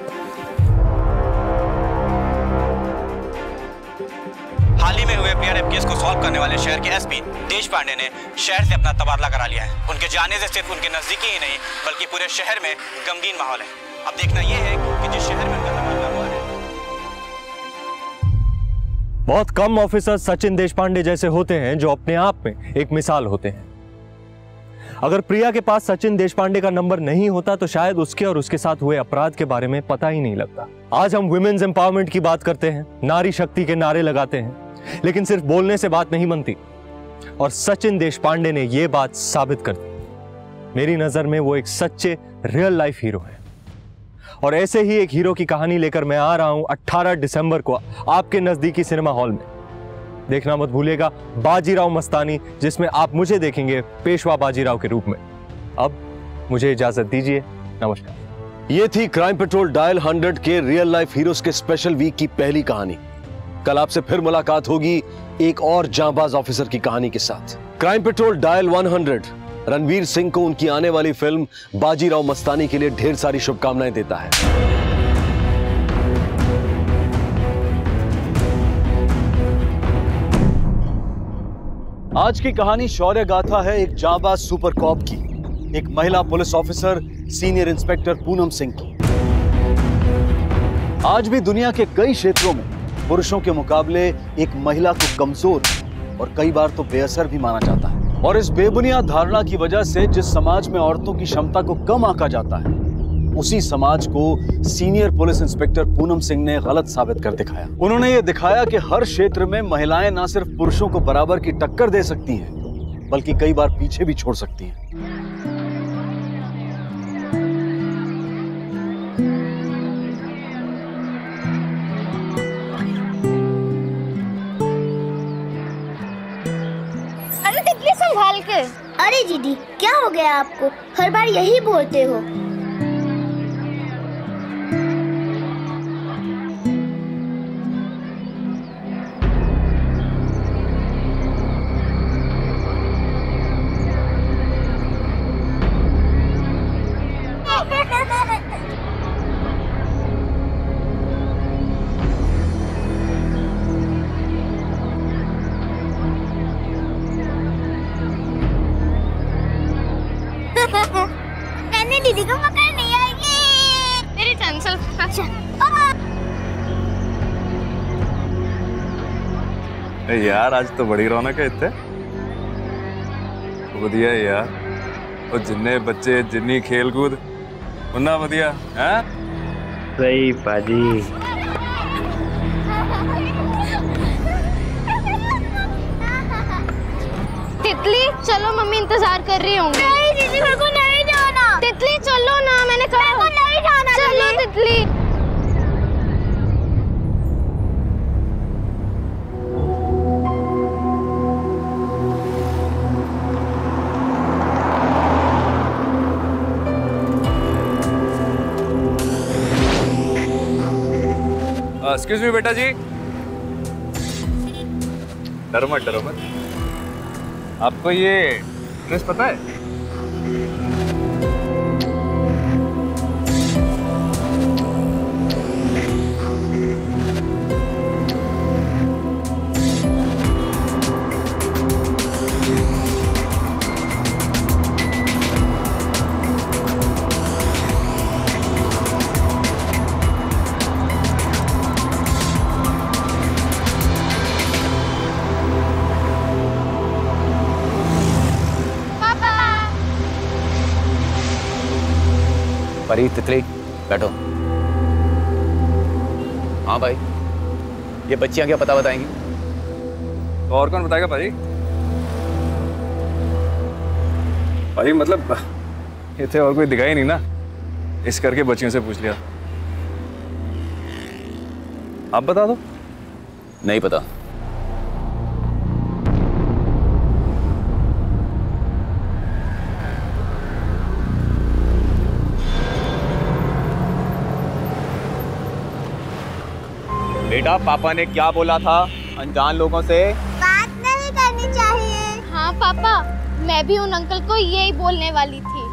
हाल ही में हुए प्रिया रेप केस को सॉल्व करने वाले शहर के एसपी देशपांडे ने शहर से अपना तबादला करा लिया है। उनके जाने से सिर्फ उनके नजदीकी ही नहीं बल्कि पूरे शहर में गमगीन माहौल है। अब देखना यह है कि जिस शहर में उनका तबादला हुआ है। बहुत कम ऑफिसर सचिन देशपांडे जैसे होते हैं जो अपने आप में एक मिसाल होते हैं। अगर प्रिया के पास सचिन देशपांडे का नंबर नहीं होता तो शायद उसके और उसके साथ हुए अपराध के बारे में पता ही नहीं लगता। आज हम वुमेन्स एम्पावरमेंट की बात करते हैं, नारी शक्ति के नारे लगाते हैं, लेकिन सिर्फ बोलने से बात नहीं बनती और सचिन देशपांडे ने यह बात साबित कर दी। मेरी नजर में वो एक सच्चे रियल लाइफ हीरो है और ऐसे ही एक हीरो की कहानी लेकर मैं आ रहा हूं 18 दिसंबर को आपके नजदीकी सिनेमा हॉल में। देखना मत भूलिएगा बाजीराव मस्तानी, जिसमें आप मुझे देखेंगे पेशवा बाजीराव के रूप में। अब मुझे इजाजत दीजिए, नमस्कार। ये थी क्राइम पेट्रोल डायल 100 के रियल लाइफ हीरोज के स्पेशल वीक की पहली कहानी। कल आपसे फिर मुलाकात होगी एक और जांबाज ऑफिसर की कहानी के साथ। Crime patrol dial 100 Ranveer Singh को उनकी आने वाली फिल्म बाजीराव मस्तानी के लिए ढेर सारी शुभकामनाएं देता है। आज की कहानी शौर्य गाथा है एक जांबाज सुपर कॉप की, एक महिला police officer senior inspector Poonam Singh की। आज भी दुनिया के कई क्षेत्रों में पुरुषों के मुकाबले एक महिला को कमजोर और कई बार तो बेअसर भी माना जाता है। और इस बेबुनियाद धारणा की वजह से जिस समाज में औरतों की क्षमता को कम आंका जाता है, उसी समाज को senior police inspector Poonam Singh ने गलत साबित कर दिखाया। उन्होंने ये दिखाया कि हर क्षेत्र में महिलाएं न सिर्फ पुरुषों को बराबर की टक्कर दे सकती हैं, बल्कि कई बार पीछे भी छोड़ सकती हैं। संभाल के। अरे दीदी, क्या हो गया आपको? हर बार यही बोलते हो। दीदी को पकड़ नहीं आएगी। मेरी टेंशन। यार आज तो बड़ी रौनक है इतने वधिया यार। और जिन्ने बच्चे जिन्नी खेल कूद उन्ना वधिया है। सही पाजी। तितली चलो, मम्मी इंतजार कर रही होंगी। नहीं दीदी, मेरे को नहीं जाना। तितली चलो ना, मैंने कहा मेरे को नहीं जाना। चलो तितली। एक्सक्यूज मी बेटा जी। डरो मत डरो मत। आपको ये ड्रेस पता है? परी, तितली, बैठो। हाँ भाई, ये बच्चियां क्या पता बताएंगी? तो और कौन बताएगा परी? परी मतलब ये थे और कोई दिखाई नहीं ना, इस करके बच्चियों से पूछ लिया। आप बता दो। नहीं पता। बेटा, पापा ने क्या बोला था अनजान लोगों से बात नहीं करनी चाहिए। हाँ पापा, मैं भी उन अंकल को यही बोलने वाली थी।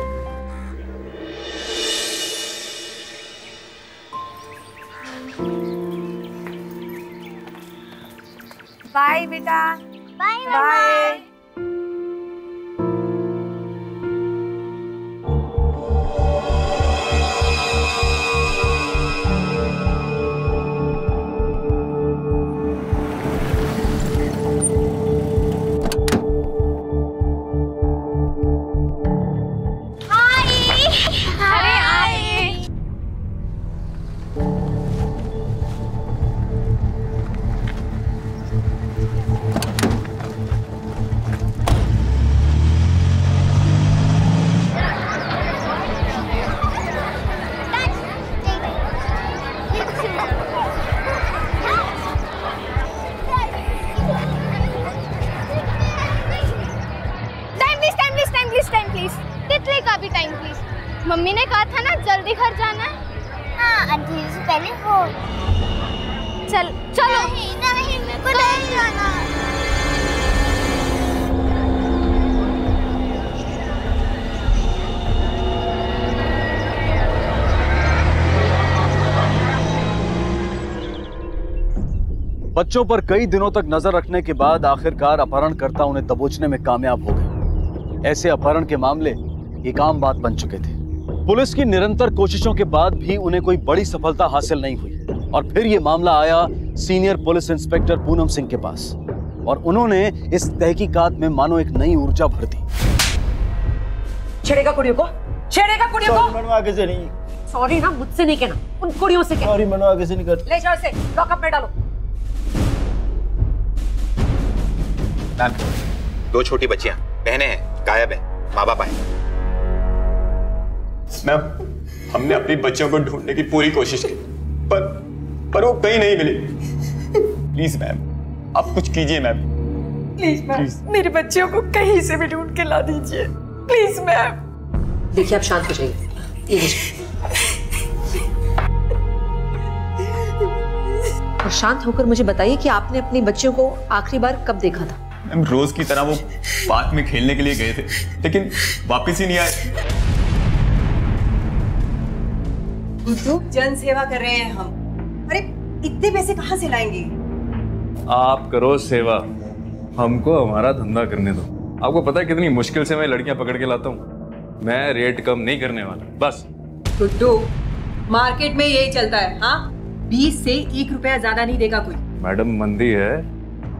बाय बेटा। Bye bye. मम्मी ने कहा था ना जल्दी घर जाना है। हाँ, अंधेरे से पहले हो। चलो। नहीं, मेरे को नहीं जाना। बच्चों पर कई दिनों तक नजर रखने के बाद आखिरकार अपहरणकर्ता उन्हें दबोचने में कामयाब हो गए। ऐसे अपहरण के मामले एक आम बात बन चुके थे। पुलिस की निरंतर कोशिशों के बाद भी उन्हें कोई बड़ी सफलता हासिल नहीं हुई और फिर यह मामला आया senior police inspector Poonam Singh के पास और उन्होंने इस तहकीकात में मानो एक नई ऊर्जा भर दी। छेड़ेगा कुड़ियों को, छेड़ेगा कुड़ियों को। मैडम आगे से नहीं। सॉरी ना, मुझसे नहीं कहना, उन कुड़ियों से कहना। सॉरी मैडम, आगे से नहीं कर। ले जाओ इसे, लॉकअप में डालो। मैम, 2 छोटी बच्चियां बहनें हैं, गायब हैं, माँ बाप आए। मैम, हमने अपनी बच्चों को ढूंढने की पूरी कोशिश की पर वो कहीं नहीं मिली। प्लीज मैम, आप कुछ कीजिए मैम। प्लीज मैम, मेरे बच्चों को कहीं से भी ढूंढ के ला दीजिए प्लीज मैम। देखिए आप शांत हो जाइए। और शांत होकर मुझे बताइए कि आपने अपनी बच्चियों को आखिरी बार कब देखा था? मैम, रोज की तरह वो पार्क में खेलने के लिए गए थे लेकिन वापस ही नहीं आए। जन सेवा कर रहे हैं हम। अरे इतने पैसे कहाँ से लाएंगे? आप करो सेवा, हमको हमारा धंधा करने दो। आपको पता है कितनी मुश्किल से मैं लड़कियां पकड़ के लाता हूँ। मैं रेट कम नहीं करने वाला, बस। गुड्डू, मार्केट में यही चलता है। हाँ, 20 से 1 रुपया ज्यादा नहीं देगा कोई। मैडम, मंदी है,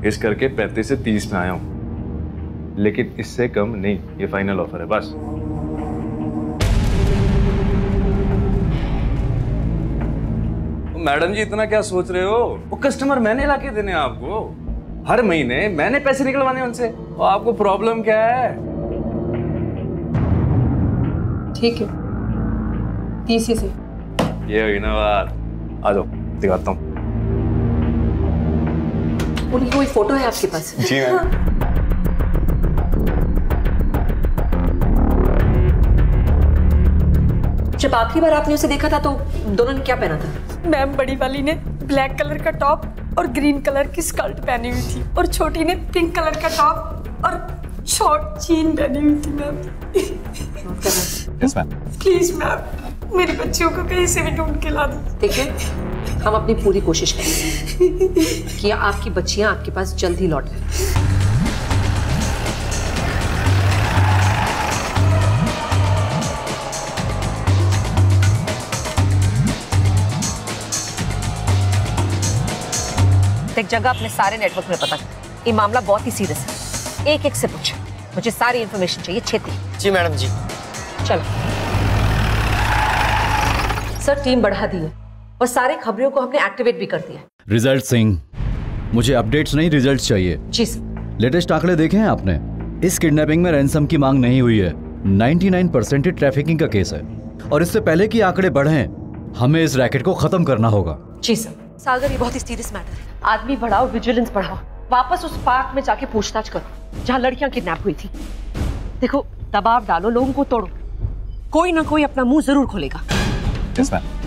इस करके 35 से 30 में आया हूँ, लेकिन इससे कम नहीं। ये फाइनल ऑफर है, बस। मैडम जी, इतना क्या सोच रहे हो? वो कस्टमर मैंने लाके देने आपको, हर महीने मैंने पैसे निकलवाने उनसे। और आपको प्रॉब्लम क्या है? ठीक है, 30 से। ये हुई ना बात। आ जाओ, दिखाता हूँ। उनकी कोई फोटो है आपके पास? जी मैम। जब आखिरी बार आपने उसे देखा था तो दोनों ने क्या पहना था? मैम, बड़ी वाली ने ब्लैक कलर का टॉप और ग्रीन कलर की स्कर्ट पहनी हुई थी और छोटी ने पिंक कलर का टॉप और शॉर्ट जीन पहनी हुई थी ma'am. Yes ma'am. Please ma'am मेरी बच्चियों को कहीं से भी ढूंढ के ला दो। देखिए हम अपनी पूरी कोशिश करेंगे कि आपकी बच्चियां आपके पास जल्द ही लौट आए। एक जगह अपने सारे नेटवर्क में पता कर। ये मामला बहुत ही सीरियस है, एक एक से पूछ, मुझे सारी इंफॉर्मेशन चाहिए छेती। जी मैडम जी। चलो सर, टीम बढ़ा दी है और सारे खबरों को हमने एक्टिवेट भी कर दिया है। रिजल्ट सिंह, मुझे अपडेट्स नहीं रिजल्ट्स चाहिए। जी सर। लेटेस्ट आंकड़े देखे हैं आपने? इस किडनैपिंग में रैंसम की मांग नहीं हुई है। 99% ट्रैफिकिंग का केस है और इससे पहले कि आंकड़े बढ़ें, हमें इस रैकेट को खत्म करना होगा। जी सर। सागर, ये बहुत ही सीरियस मैटर है। आदमी बढ़ाओ, विजिलेंस बढ़ाओ, वापस उस पार्क में जाके पूछताछ करो जहां लड़कियां किडनैप हुई थी। देखो, दबाव डालो, लोगों को तोड़ो, कोई ना कोई अपना मुंह जरूर खोलेगा। Yes ma'am.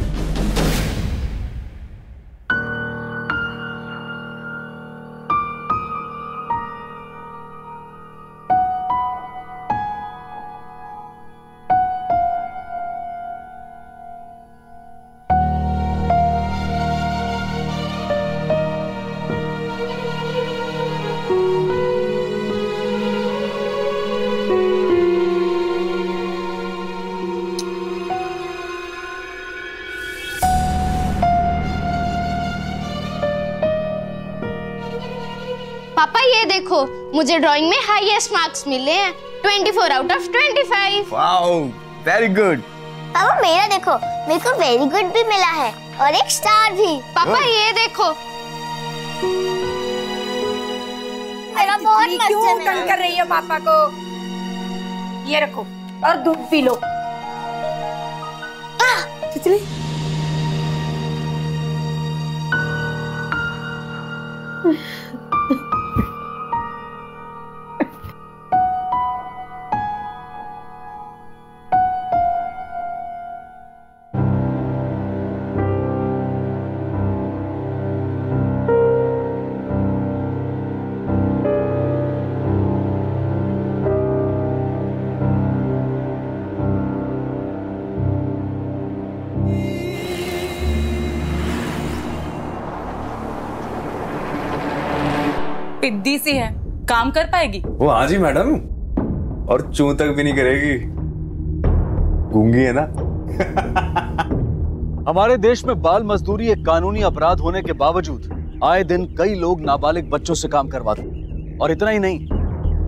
पापा ये देखो, मुझे ड्राइंग में हाईएस्ट मार्क्स मिले हैं, 24 out of 25। Wow, very good. पापा मेरा देखो, मेरे को वेरी गुड भी मिला है और एक स्टार भी। पापा ये देखो, मेरा बहुत मस्त है। क्यों तंग कर रही है पापा को? ये रखो और दूध पी लो। तितली, पिद्दी सी है, काम कर पाएगी? वो हाँ जी मैडम, और चूं तक भी नहीं करेगी, गूंगी है ना। हमारे देश में बाल मजदूरी एक कानूनी अपराध होने के बावजूद आए दिन कई लोग नाबालिग बच्चों से काम करवाते हैं। और इतना ही नहीं,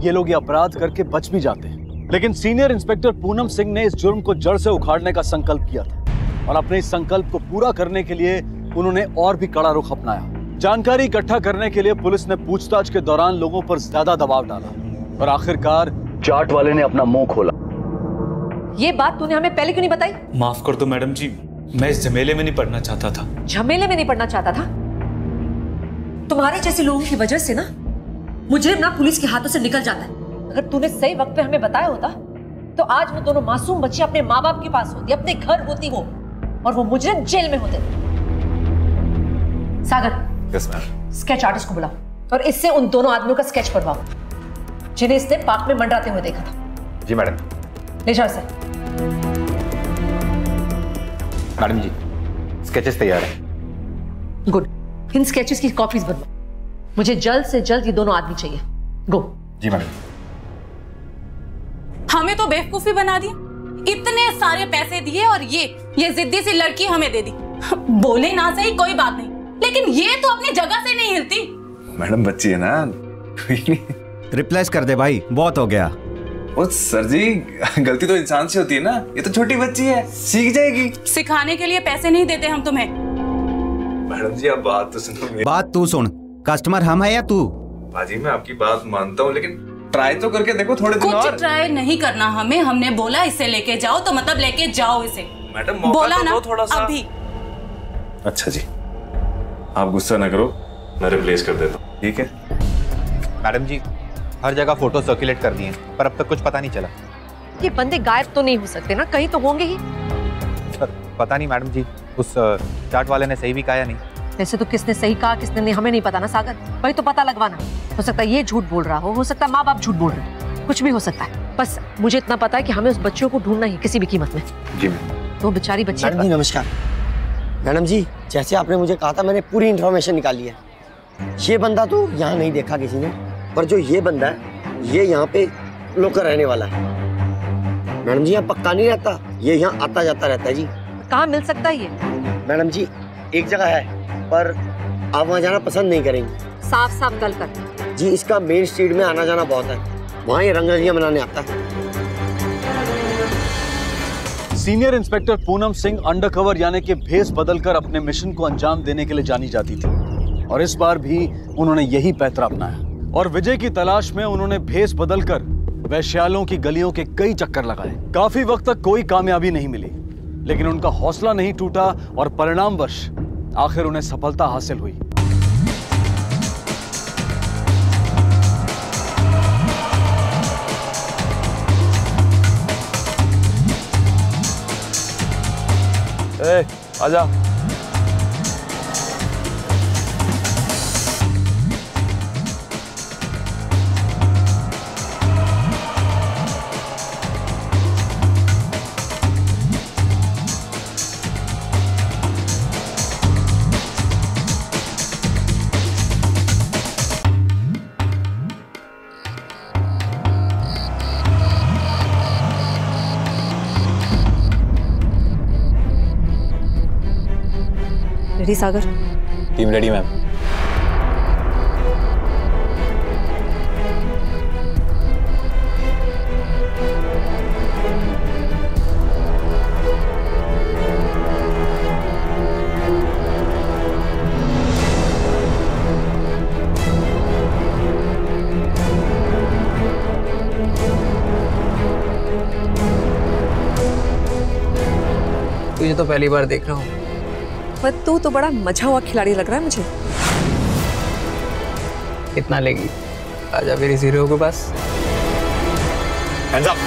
ये लोग ये अपराध करके बच भी जाते हैं। लेकिन सीनियर इंस्पेक्टर पूनम सिंह ने इस जुर्म को जड़ से उखाड़ने का संकल्प किया था और अपने इस संकल्प को पूरा करने के लिए उन्होंने और भी कड़ा रुख अपनाया। जानकारी इकट्ठा करने के लिए पुलिस ने पूछताछ के दौरान लोगों पर ज्यादा दबाव डाला और आखिरकार चाट वाले ने अपना मुंह खोला। ये बात तूने हमें पहले क्यों नहीं बताई? माफ कर दो मैडम जी, मैं इस झमेले में नहीं पड़ना चाहता था। झमेले में नहीं पड़ना चाहता था? तुम्हारे जैसे लोगों की वजह से ना मुजरिम ना पुलिस के हाथों से निकल जाता है। अगर तूने सही वक्त पे हमें बताया होता तो आज वो दोनों मासूम बच्चे अपने माँ बाप के पास होती, अपने घर होती वो, और वो मुजरिम जेल में होते। सागर, यस मैम। स्केच आर्टिस्ट को बुलाओ और इससे उन दोनों आदमियों का स्केच बनवाओ जिन्हें इसने पार्क में मंडराते हुए देखा था। जी मैडम। ले जाओ इसे। मैडम जी, स्केचेस तैयार है। गुड, इन स्केचेस की कॉपीज बनवाओ, मुझे जल्द से जल्द ये दोनों आदमी चाहिए। गो। जी मैडम। हमें तो बेवकूफी बना दी, इतने सारे पैसे दिए और ये जिद्दी सी लड़की हमें दे दी। बोले ना सही कोई बात नहीं, लेकिन ये तो अपनी जगह से नहीं हिलती। मैडम बच्ची है ना, रिप्लेस कर दे भाई, बहुत हो गया। ओ सर जी, गलती तो इंसान से होती है ना, ये तो छोटी बच्ची है, सीख जाएगी। सिखाने के लिए पैसे नहीं देते हम तुम्हें। मैडम जी आप बात तो सुनो। बात तू सुन, कस्टमर हम है या तू? बाजी मैं आपकी बात मानता हूँ, लेकिन ट्राई तो करके देखो थोड़े दिन और। कुछ ट्राई नहीं करना हमें, हमने बोला इसे लेके जाओ तो मतलब लेके जाओ इसे। मैडम बोला तो ना थोड़ा सा अभी। अच्छा जी, आप गुस्सा ना करो, मैं रिप्लेस कर देता हूँ, ठीक है? मैडम जी हर जगह फोटो सर्कुलेट कर दिए पर अब तक कुछ पता नहीं चला। ये बंदे गायब तो नहीं हो सकते ना, कहीं तो होंगे ही। पर पता नहीं मैडम जी, उस चाट वाले ने सही भी कहा या नहीं। वैसे तो किसने सही कहा किसने नहीं हमें नहीं पता ना सागर, वही तो पता लगवाना। हो सकता है ये झूठ बोल रहा हो सकता है माँ बाप झूठ बोल रहे हैं, कुछ भी हो सकता है। बस मुझे इतना पता है कि हमें उस बच्चों को ढूंढना ही किसी भी कीमत में। जी तो बेचारी बच्ची। मैडम जी नमस्कार। मैडम जी जैसे आपने मुझे कहा था मैंने पूरी इन्फॉर्मेशन निकाली है। ये बंदा तो यहाँ नहीं देखा किसी ने, पर जो ये बंदा है ये यहाँ पे लोकल रहने वाला है। मैडम जी यहाँ पक्का नहीं रहता, ये यहाँ आता जाता रहता है जी। कहाँ मिल सकता है ये? मैडम जी एक जगह है पर आप वहाँ जाना पसंद नहीं करेंगे। साफ साफ गल कर। जी इसका मेन स्ट्रीट में आना जाना बहुत है, वहाँ ये रंगरलियाँ बनाने आता है। Senior inspector Poonam Singh undercover यानी कि भेस बदलकर अपने मिशन को अंजाम देने के लिए जानी जाती थी और इस बार भी उन्होंने यही पैतरा अपनाया और विजय की तलाश में उन्होंने भेस बदलकर वैश्यालों की गलियों के कई चक्कर लगाए। काफी वक्त तक कोई कामयाबी नहीं मिली, लेकिन उनका हौसला नहीं टूटा और परिणामवश आखिर उन्हें सफलता हासिल हुई। आजा। Ready Sagar? Team ready ma'am. तुझे तो पहली बार देख रहा हूँ, पर तू तो बड़ा मजा हुआ खिलाड़ी लग रहा है मुझे। कितना लेगी? आजा मेरी हीरो के पास। Hands up।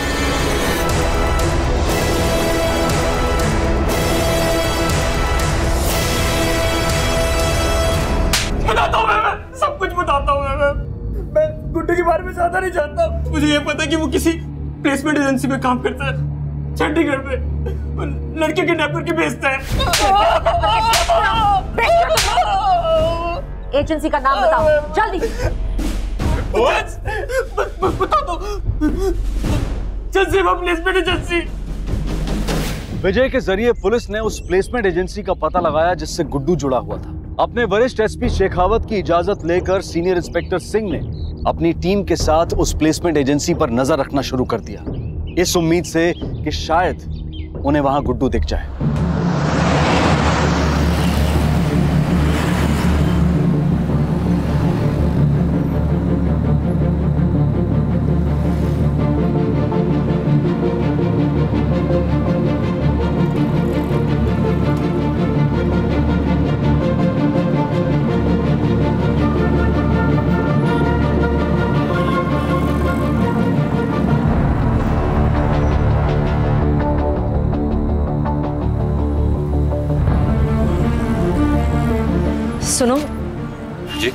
बताता हूँ मैं सब कुछ बताता हूँ मैं गुड्डू के बारे में ज्यादा नहीं जानता। मुझे ये पता है कि वो किसी प्लेसमेंट एजेंसी में काम करता है चंडीगढ़ में, लड़के किडनैप करके भेजता है। एजेंसी का नाम बताओ जल्दी। बता दो। Placement agency. विजय के जरिए पुलिस ने उस प्लेसमेंट एजेंसी का पता लगाया जिससे गुड्डू जुड़ा हुआ था। अपने वरिष्ठ एसपी शेखावत की इजाजत लेकर सीनियर इंस्पेक्टर सिंह ने अपनी टीम के साथ उस प्लेसमेंट एजेंसी पर नजर रखना शुरू कर दिया, इस उम्मीद से कि शायद उन्हें वहां गुड्डू दिख जाए। सुनो जी,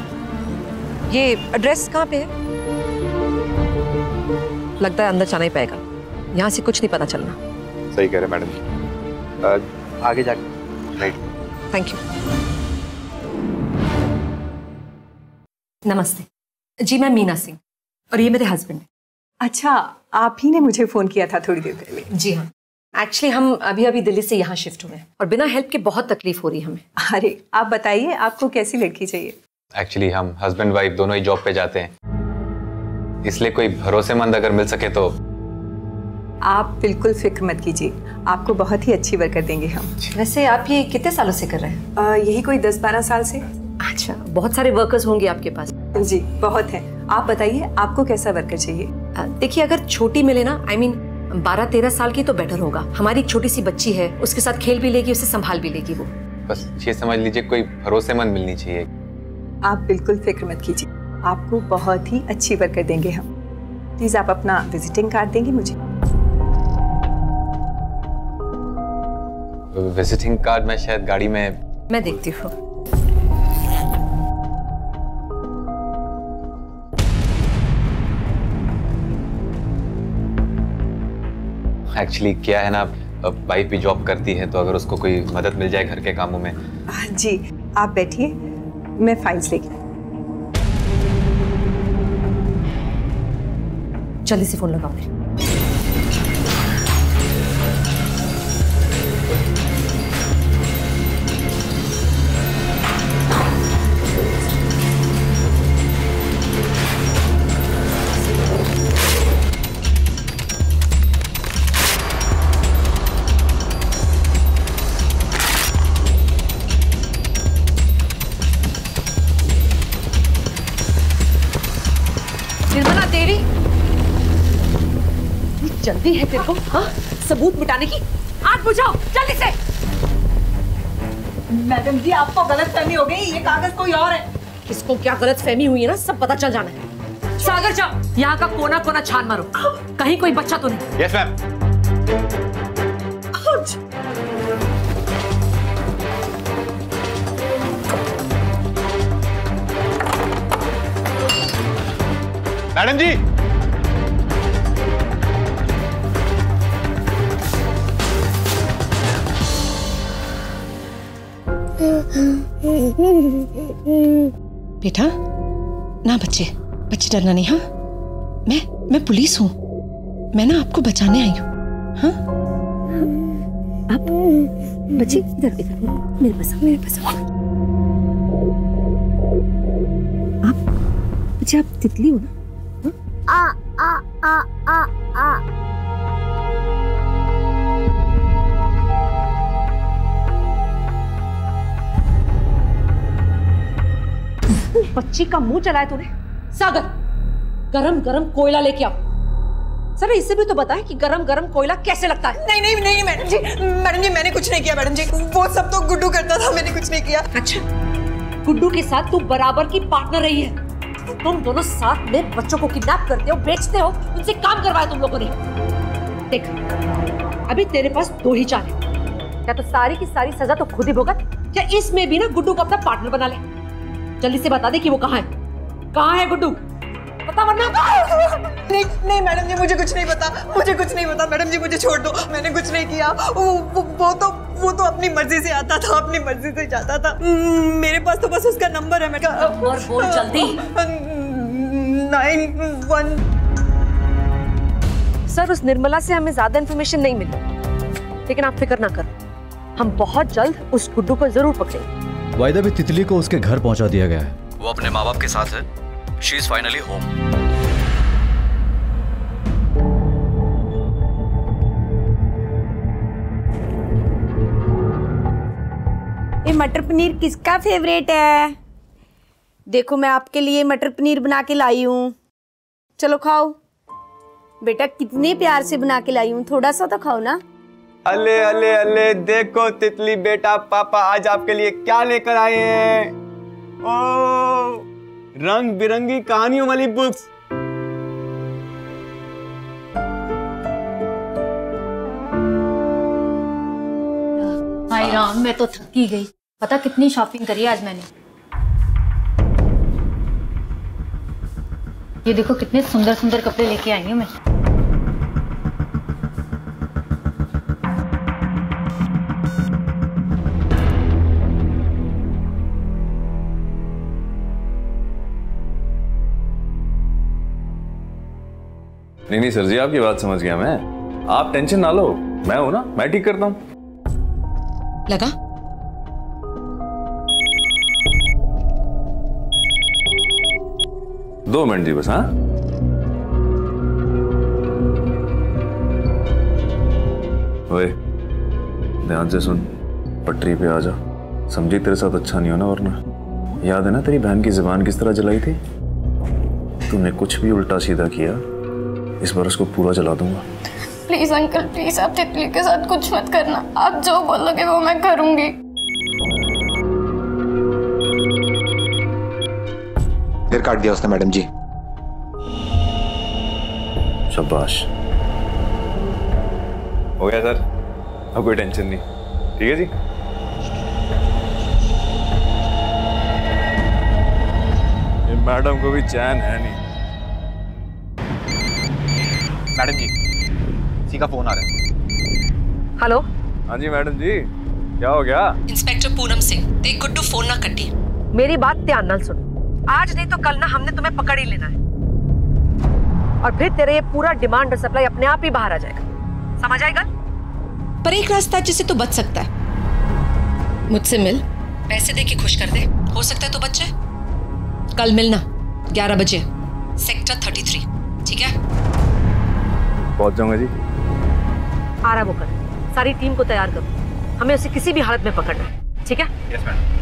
ये एड्रेस कहाँ पे है? लगता है अंदर जाना ही पड़ेगा, यहाँ से कुछ नहीं पता चलना। सही कह रहे मैडम जी। आगे जाके राइट। Thank you. नमस्ते जी, मैं मीना सिंह और ये मेरे हस्बैंड है। अच्छा, आप ही ने मुझे फोन किया था थोड़ी देर पहले? जी हाँ, एक्चुअली हम अभी अभी दिल्ली से यहाँ शिफ्ट हुए हैं और बिना हेल्प के बहुत तकलीफ हो रही है हमें। अरे आप बताइए, आपको कैसी लड़की चाहिए? एक्चुअली हम हस्बैंड वाइफ दोनों ही जॉब पे जाते हैं, इसलिए कोई भरोसेमंद अगर मिल सके तो। आप बिल्कुल फिक्र मत कीजिए, आपको बहुत ही अच्छी वर्कर देंगे हम। वैसे आप ये कितने सालों से कर रहे हैं? यही कोई 10-12 साल से। अच्छा, बहुत सारे वर्कर्स होंगे आपके पास? जी बहुत हैं। आप बताइए आपको कैसा वर्कर चाहिए? देखिए, अगर छोटी मिले ना, I mean 12-13 साल की तो बेटर होगा। हमारी एक छोटी सी बच्ची है, उसके साथ खेल भी लेगी, उसे संभाल भी लेगी वो। बस ये समझ लीजिए कोई भरोसेमंद मिलनी चाहिए। आप बिल्कुल फिक्र मत कीजिए, आपको बहुत ही अच्छी वर्कर देंगे हम। प्लीज आप अपना विजिटिंग कार्ड देंगे मुझे? विजिटिंग कार्ड मैं शायद गाड़ी में। मैं देखती हूँ। एक्चुअली क्या है ना, वाइफ भी जॉब करती है, तो अगर उसको कोई मदद मिल जाए घर के कामों में। जी आप बैठिए, मैं फाइल्स लेके। जल्दी से फोन लगाओ। निर्मला देवी, जल्दी है तेरे को, हाँ? सबूत मिटाने की, आग बुझाओ जल्दी से। मैडम जी आपको गलतफहमी हो गई, ये कागज कोई और है। किसको क्या गलतफहमी हुई है ना, सब पता चल जाना है। सागर जाओ, यहाँ का कोना कोना छान मारो, कहीं कोई बच्चा तो नहीं। Yes ma'am. मैडम जी, बेटा ना बच्चे डरना नहीं, हाँ? मैं पुलिस हूँ, मैं ना आपको बचाने आई हूँ। हाँ? आप बच्चे इधर मेरे पास आप बच्चे, आप तितली हो ना? आ आ आ आ आ बच्ची का मुंह चलाया तूने। सागर, गरम गरम कोयला लेके आओ। सर इससे भी तो बताएं कि गरम गरम कोयला कैसे लगता है। नहीं नहीं नहीं मैडम जी मैंने कुछ नहीं किया। मैडम जी वो सब तो गुड्डू करता था, मैंने कुछ नहीं किया। अच्छा, गुड्डू के साथ तू बराबर की पार्टनर रही है। तुम दोनों साथ में बच्चों को किडनैप करते हो, बेचते हो, उनसे काम करवाया तुम लोगों ने। देख अभी तेरे पास दो ही चाल है, या तो सारी की सारी सजा तो खुद ही भुगत, या इसमें भी ना गुड्डू को अपना पार्टनर बना ले। जल्दी से बता दे कि वो कहाँ है। कहाँ है गुड्डू, पता वरना। नहीं मैडम जी मुझे कुछ नहीं पता। मैडम जी मुझे छोड़ दो, मैंने कुछ नहीं किया। वो तो अपनी मर्जी से आता था, अपनी मर्जी से जाता था। मेरे पास तो बस उसका नंबर है। नंबर बोल जल्दी। 91। सर उस निर्मला से हमें ज्यादा इंफॉर्मेशन नहीं मिली, लेकिन आप फिक्र ना करो, हम बहुत जल्द उस गुड्डू को जरूर पकड़ेंगे। वायदा भी तितली को उसके घर पहुंचा दिया गया है। वो अपने माँ बाप के साथ है। She is finally home. ये मटर पनीर किसका फेवरेट है? देखो मैं आपके लिए मटर पनीर बना के लाई हूँ, चलो खाओ। बेटा कितने प्यार से बना के लाई हूँ, थोड़ा सा तो खाओ ना। अले अले अले देखो तितली बेटा, पापा आज आपके लिए क्या लेकर आए हैं। ओ रंग बिरंगी कहानियों वाली बुक्स। हाय राम, मैं तो थकी गई। पता कितनी शॉपिंग करी आज मैंने। ये देखो कितने सुंदर सुंदर कपड़े लेके आई हूँ मैं। नहीं सर जी, आपकी बात समझ गया मैं। आप टेंशन ना लो, मैं हूं ना, मैं ठीक करता हूं। लगा? दो मिनट जी बस। हाँ ओए ध्यान से सुन, पटरी पे आ जा। समझी तेरे साथ अच्छा नहीं होना वरना। याद है ना तेरी बहन की जुबान किस तरह जलाई थी? तूने कुछ भी उल्टा सीधा किया, इस बार उसको पूरा जला दूंगा। प्लीज अंकल प्लीज, आप तितली के साथ कुछ मत करना। आप जो बोलोगे वो मैं करूंगी। फिर काट दिया उसने मैडम जी। शाबाश, हो गया सर, अब कोई टेंशन नहीं। ठीक है जी। ये मैडम को भी चैन है नहीं। मैडम जी किसी का फोन आ रहा है। हेलो। हाँ जी मैडम जी, क्या हो गया? इंस्पेक्टर पूनम सिंह, देख गुड्डू फोन ना कटी। मेरी बात ध्यान नाल सुन, आज नहीं तो कल ना हमने तुम्हें पकड़ ही लेना है, और फिर तेरे ये पूरा डिमांड और सप्लाई अपने आप ही बाहर आ जाएगा, समझ आएगा? पर एक रास्ता जिससे तो बच सकता है, मुझसे मिल, पैसे दे के खुश कर दे, हो सकता है तो बच जाए। कल मिलना 11 बजे सेक्टर 33, ठीक है? पहुंच जाऊंगा जी। आराम होकर सारी टीम को तैयार करो, हमें उसे किसी भी हालत में पकड़ना है, ठीक है? Yes madam.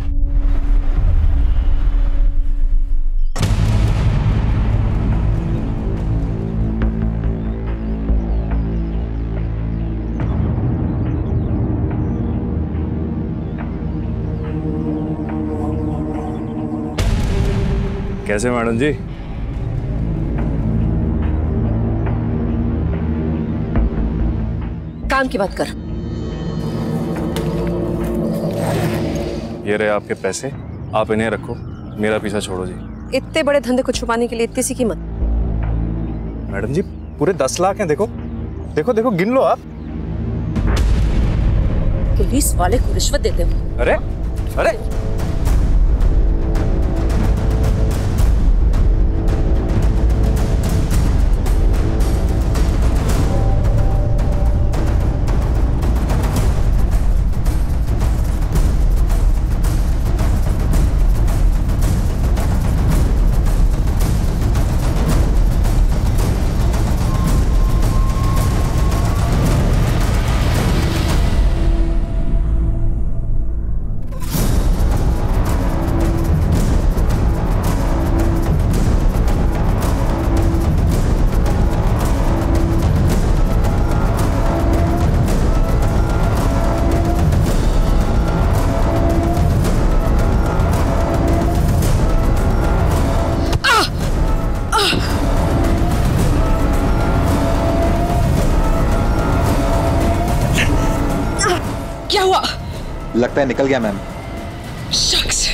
कैसे मैडम जी? काम की बात कर। ये रहे आपके पैसे, आप इन्हें रखो, मेरा पीछा छोड़ो जी। इतने बड़े धंधे को छुपाने के लिए इतनी सी कीमत? मैडम जी पूरे 10 लाख हैं, देखो देखो देखो, गिन लो आप। पुलिस वाले को रिश्वत देते हो? अरे अरे लगता है निकल गया मैम। शख्स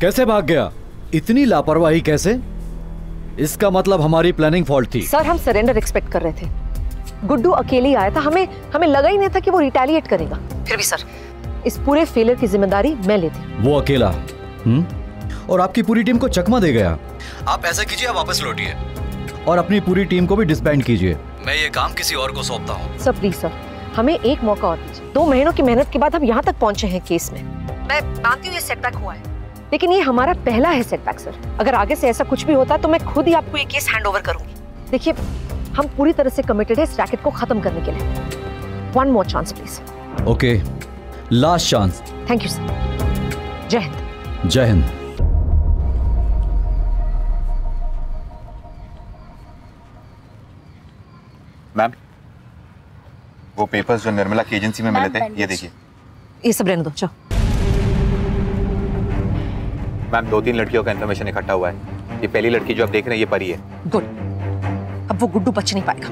कैसे भाग गया? इतनी लापरवाही कैसे? इसका मतलब हमारी प्लानिंग फॉल्ट थी। सर हम सरेंडर एक्सपेक्ट कर रहे थे, गुड्डू अकेले आया था, हमें लगा ही नहीं था कि वो रिटेलिएट करेगा। फिर भी सर इस पूरे फेलियर की जिम्मेदारी मैं लेती। वो अकेला और आपकी पूरी टीम को चकमा दे गया। आप ऐसा कीजिए, आप वापस लौटिए और अपनी पूरी टीम को भी डिसबैंड कीजिए। मैं ये काम किसी और को सौंपता हूँ। सर प्लीज सर, हमें एक मौका और दीजिए। 2 महीनों की मेहनत के बाद हम यहाँ तक पहुंचे हैं केस में। मैं मानती हूँ ये सेटबैक हुआ है, लेकिन ये हमारा पहला है सेटबैक सर। अगर आगे से ऐसा कुछ भी होता है तो मैं खुद ही आपको ये केस हैंड ओवर करूंगी। देखिए हम पूरी तरह से कमिटेड है इस रैकेट को खत्म करने के लिए। 1 more chance please. Okay, last chance. Thank you sir. जय हिंद। जय हिंद। मैम वो पेपर्स जो निर्मला की एजेंसी में मिले थे, ये देखिए। ये सब रहने दो, चलो। मैम 2-3 लड़कियों का इन्फॉर्मेशन इकट्ठा हुआ है। ये पहली लड़की जो आप देख रहे हैं ये परी है। गुड, अब वो गुड्डू बच नहीं पाएगा।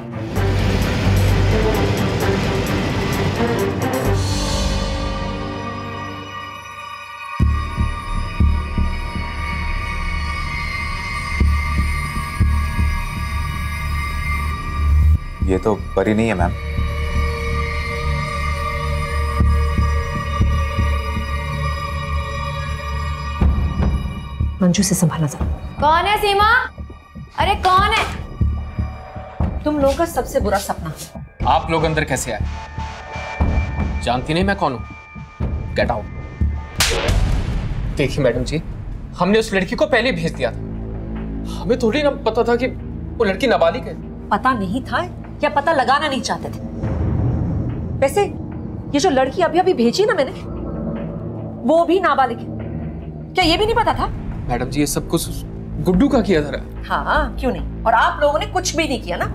ये तो परी नहीं है मैम। मंजू से संभाला जा। कौन है सीमा? अरे कौन है? तुम लोगों का सबसे बुरा सपना। आप लोग अंदर कैसे आए? जानती नहीं मैं कौन हूं? Get out. देखिए मैडम जी, हमने उस लड़की को पहले भेज दिया था। हमें थोड़ी ना पता था कि वो लड़की नाबालिग है। पता नहीं था या पता लगाना नहीं चाहते थे? वैसे ये जो लड़की अभी अभी भेजी ना मैंने, वो भी नाबालिग है, क्या ये भी नहीं पता था? मैडम जी ये सब कुछ गुड्डू का किया था। हाँ क्यों नहीं, और आप लोगों ने कुछ भी नहीं किया ना?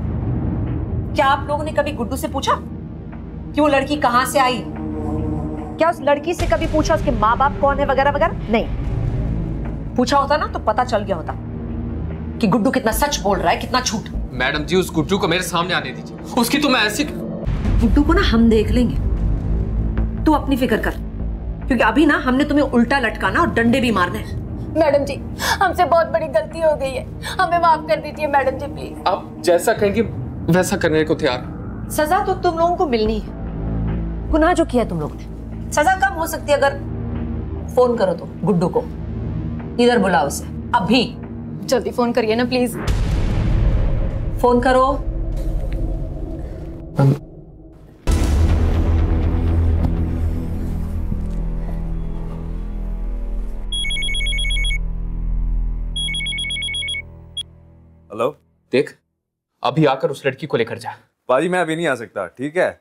क्या आप लोगों ने कभी गुड्डू से पूछा कि वो लड़की कहां से आई? क्या उस लड़की से कभी पूछा उसके माँ बाप कौन है वगैरह वगैरह? नहीं। पूछा होता ना तो पता चल गया होता कि गुड्डू कितना सच बोल रहा है, कितना झूठ। मैडम जी उस गुड्डू को मेरे सामने आने दीजिए, उसकी तो मैं ऐसी। गुड्डू को ना हम देख लेंगे, तू अपनी फिक्र कर, क्योंकि अभी ना हमने तुम्हें उल्टा लटकाना और डंडे भी मारने हैं। मैडम जी हमसे बहुत बड़ी गलती हो गई है, हमें माफ कर दीजिए मैडम जी प्लीज। आप जैसा कहेंगे वैसा करने को तैयार। सजा तो तुम लोगों को मिलनी है। गुनाह जो किया तुम लोगों ने, सजा कम हो सकती है अगर फोन करो तो गुड्डू को इधर बुलाओ उसे अभी। जल्दी फोन करिए ना प्लीज। फोन करो। हेलो, देख अभी आकर उस लड़की को लेकर जा। पाजी मैं अभी नहीं आ सकता, ठीक है?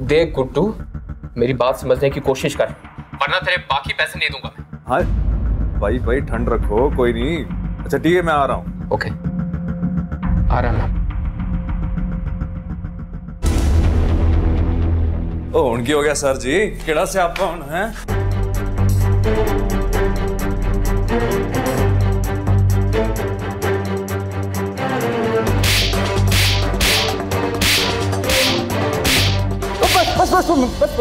देख गुड्डू, मेरी बात समझने की कोशिश कर, वरना तेरे बाकी पैसे नहीं दूंगा मैं। हाँ भाई ठंड रखो, कोई नहीं। अच्छा ठीक है, मैं आ रहा हूँ। ओके, आ रहा हूँ। ओ उनकी हो गया सर जी, केड़ा से आपका हुन है?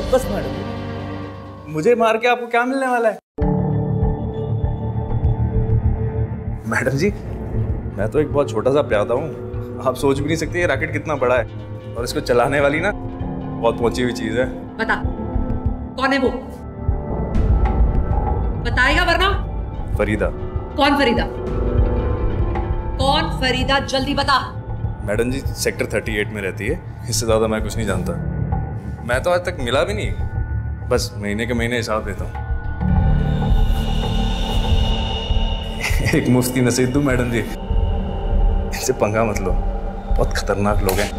बस मैडम, मुझे मार के आपको क्या मिलने वाला है? मैडम जी, मैं तो एक बहुत छोटा सा प्यादा हूँ, आप सोच भी नहीं सकते ये रैकेट कितना बड़ा है, और इसको चलाने वाली ना बहुत पहुंची हुई चीज है। बता कौन है वो, बताएगा वरना। फरीदा। कौन फरीदा? कौन फरीदा, जल्दी बता। मैडम जी सेक्टर 38 में रहती है, इससे ज्यादा मैं कुछ नहीं जानता। मैं तो आज तक मिला भी नहीं, बस महीने के महीने हिसाब देता हूँ। एक मुफ्ती नसीहत दूं मैडम जी, इनसे पंगा मत लो, बहुत खतरनाक लोग हैं।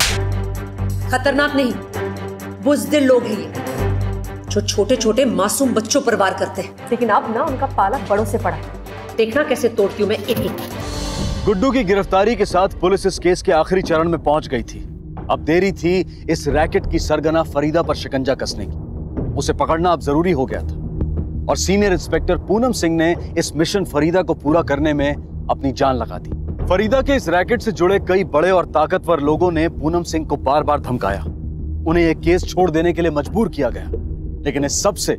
खतरनाक नहीं, बुज़दिल लोग हैं ये, जो छोटे छोटे मासूम बच्चों पर वार करते हैं। लेकिन अब ना उनका पाला बड़ों से पड़ा, देखना कैसे तोड़ती हूँ मैं एक एक। गुड्डू की गिरफ्तारी के साथ पुलिस इस केस के आखिरी चरण में पहुंच गई थी। अब देरी थी इस रैकेट की सरगना फरीदा पर शिकंजा कसने की। उसे पकड़ना अब जरूरी हो गया था, और सीनियर इंस्पेक्टर पूनम सिंह ने इस मिशन फरीदा को पूरा करने में अपनी जान लगा दी। फरीदा के इस रैकेट से जुड़े कई बड़े और ताकतवर लोगों ने पूनम सिंह को बार बार धमकाया, उन्हें यह केस छोड़ देने के लिए मजबूर किया गया। लेकिन इस सब से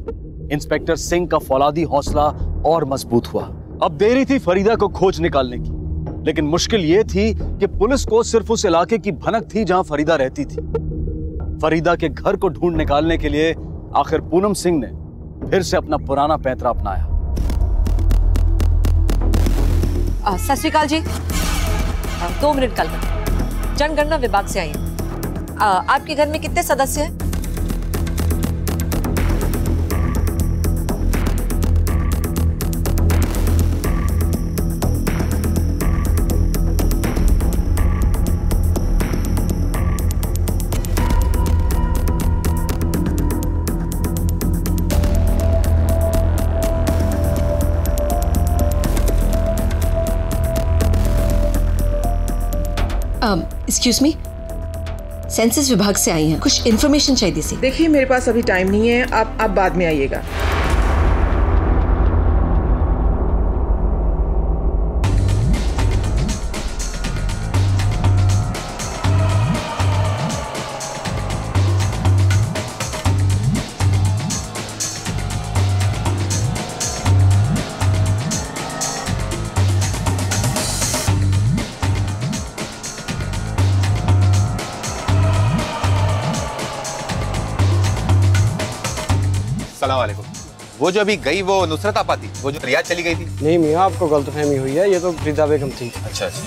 इंस्पेक्टर सिंह का फौलादी हौसला और मजबूत हुआ। अब देरी थी फरीदा को खोज निकालने की, लेकिन मुश्किल यह थी कि पुलिस को सिर्फ उस इलाके की भनक थी जहां फरीदा रहती थी। फरीदा के घर को ढूंढ निकालने के लिए आखिर पूनम सिंह ने फिर से अपना पुराना पैंतरा अपनाया। सत श्री अकाल जी, 2 मिनट कल में जनगणना विभाग से आई हूँ। आपके घर में कितने सदस्य हैं? एक्सक्यूज मी, सेंसस विभाग से आई हैं, कुछ इन्फॉर्मेशन चाहिए थी। देखिए मेरे पास अभी टाइम नहीं है, आप बाद में आइएगा। वो जो अभी गई वो नुसरत आपा थी, वो जो रियाद चली गई थी? नहीं मियाँ, आपको गलतफहमी हुई है, ये तो फरीदा बेगम थी। अच्छा अच्छा।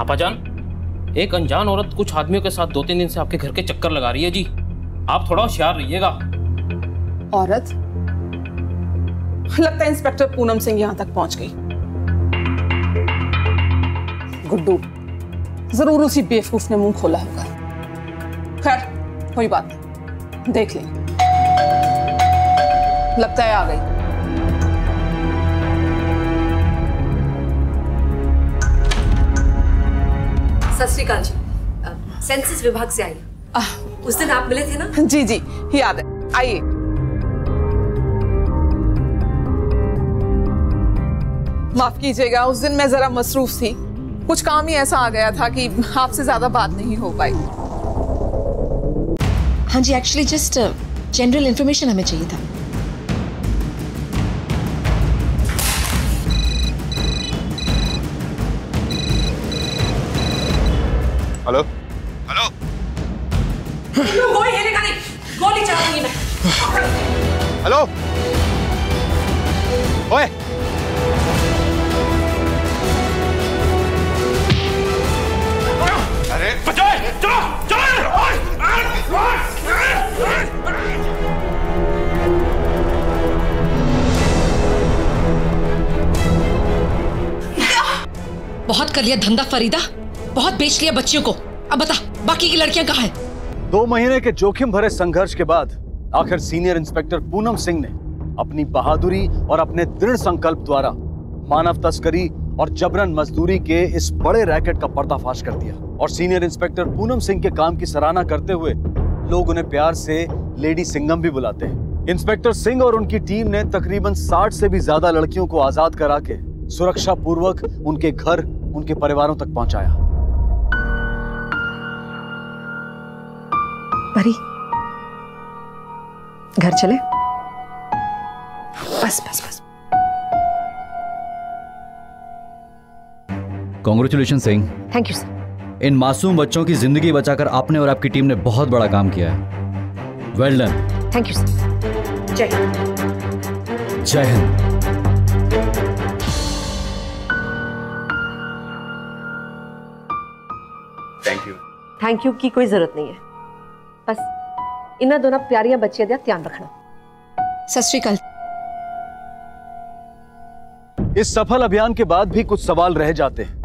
आपाजान, एक अनजान औरत कुछ आदमियों के साथ 2-3 दिन से आपके घर के चक्कर लगा रही है जी, आप थोड़ा होशियार रहिएगा। औरत? लगता है इंस्पेक्टर पूनम सिंह यहाँ तक पहुंच गई। गुड्डू, जरूर उसी बेवकूफ ने मुंह खोला होगा। खैर कोई बात नहीं, देख लेंगे। लगता है आ गई। सत श्री अकाल जी, सेंसस विभाग से आई। उस दिन आप मिले थे ना? जी जी याद है, आइए। माफ कीजिएगा, उस दिन मैं जरा मसरूफ थी, कुछ काम ही ऐसा आ गया था कि आपसे ज्यादा बात नहीं हो पाई। हाँ जी, एक्चुअली जस्ट जनरल इन्फॉर्मेशन हमें चाहिए था। हेलो कोई हिलेगा नहीं, गोली चला दूंगी मैं। हेलो ओए, अरे बचाए, चलो चलो। बहुत कर लिया धंधा फरीदा, बहुत बेच लिया बच्चियों को। अब बता, बाकी की लड़कियां कहाँ हैं? 2 महीने के जोखिम भरे संघर्ष के बाद आखिर सीनियर इंस्पेक्टर पूनम सिंह ने अपनी बहादुरी और अपने दृढ़ संकल्प द्वारा मानव तस्करी और जबरन मजदूरी के इस बड़े रैकेट का पर्दाफाश कर दिया। और सीनियर इंस्पेक्टर पूनम सिंह के काम की सराहना करते हुए लोग उन्हें प्यार से लेडी सिंघम भी बुलाते हैं। इंस्पेक्टर सिंह और उनकी टीम ने तकरीबन 60 से भी ज्यादा लड़कियों को आजाद करा के सुरक्षा पूर्वक उनके घर, उनके परिवारों तक पहुंचाया। परी, घर चले? बस बस बस। Congratulation Singh. Thank you sir. इन मासूम बच्चों की जिंदगी बचाकर आपने और आपकी टीम ने बहुत बड़ा काम किया है। Well done. Thank you sir. जय हिंद। जय Hind. Thank you. Thank you की कोई जरूरत नहीं है, बस इन्हें दोनों प्यारियां बच्चियां दा ध्यान रखना। सत श्री अकाल। इस सफल अभियान के बाद भी कुछ सवाल रह जाते हैं।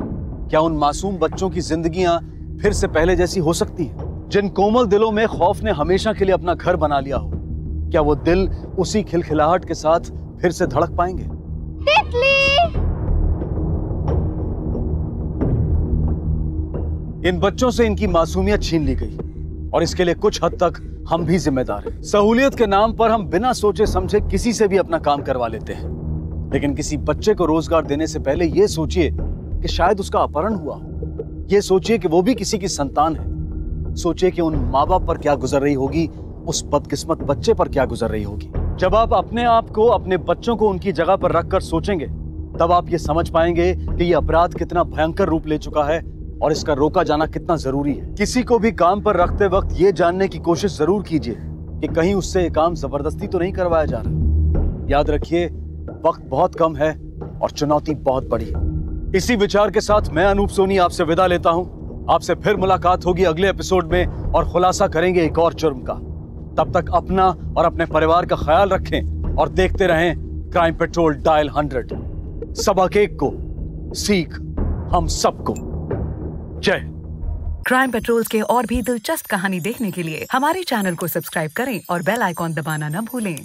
क्या उन मासूम बच्चों की जिंदगियां फिर से पहले जैसी हो सकती हैं? जिन कोमल दिलों में खौफ ने हमेशा के लिए अपना घर बना लिया हो, क्या वो दिल उसी खिलखिलाहट के साथ फिर से धड़क पाएंगे? इन बच्चों से इनकी मासूमियत छीन ली गई और इसके लिए कुछ हद तक हम भी जिम्मेदार हैं। सहूलियत के नाम पर हम बिना सोचे समझे किसी से भी अपना काम करवा लेते हैं, लेकिन किसी बच्चे को रोजगार देने से पहले यह सोचिए कि शायद उसका अपहरण हुआ हो। यह सोचिए कि वो भी किसी की संतान है। सोचिए कि उन माँ बाप पर क्या गुजर रही होगी, उस बदकिस्मत बच्चे पर क्या गुजर रही होगी। जब आप अपने आप को, अपने बच्चों को उनकी जगह पर रखकर सोचेंगे, तब आप ये समझ पाएंगे कि यह अपराध कितना भयंकर रूप ले चुका है और इसका रोका जाना कितना जरूरी है। किसी को भी काम पर रखते वक्त ये जानने की कोशिश जरूर कीजिए कि कहीं उससे ये काम जबरदस्ती तो नहीं करवाया जा रहा। याद रखिए, वक्त बहुत कम है और चुनौती बहुत बड़ी है। इसी विचार के साथ मैं अनूप सोनी आपसे विदा लेता हूं। आपसे फिर मुलाकात होगी अगले एपिसोड में और खुलासा करेंगे एक और जुर्म का। तब तक अपना और अपने परिवार का ख्याल रखें और देखते रहें क्राइम पेट्रोल डायल 100। सबक एक को, सीख हम सबको। जय। क्राइम पेट्रोल के और भी दिलचस्प कहानी देखने के लिए हमारे चैनल को सब्सक्राइब करें और बेल आइकॉन दबाना न भूलें।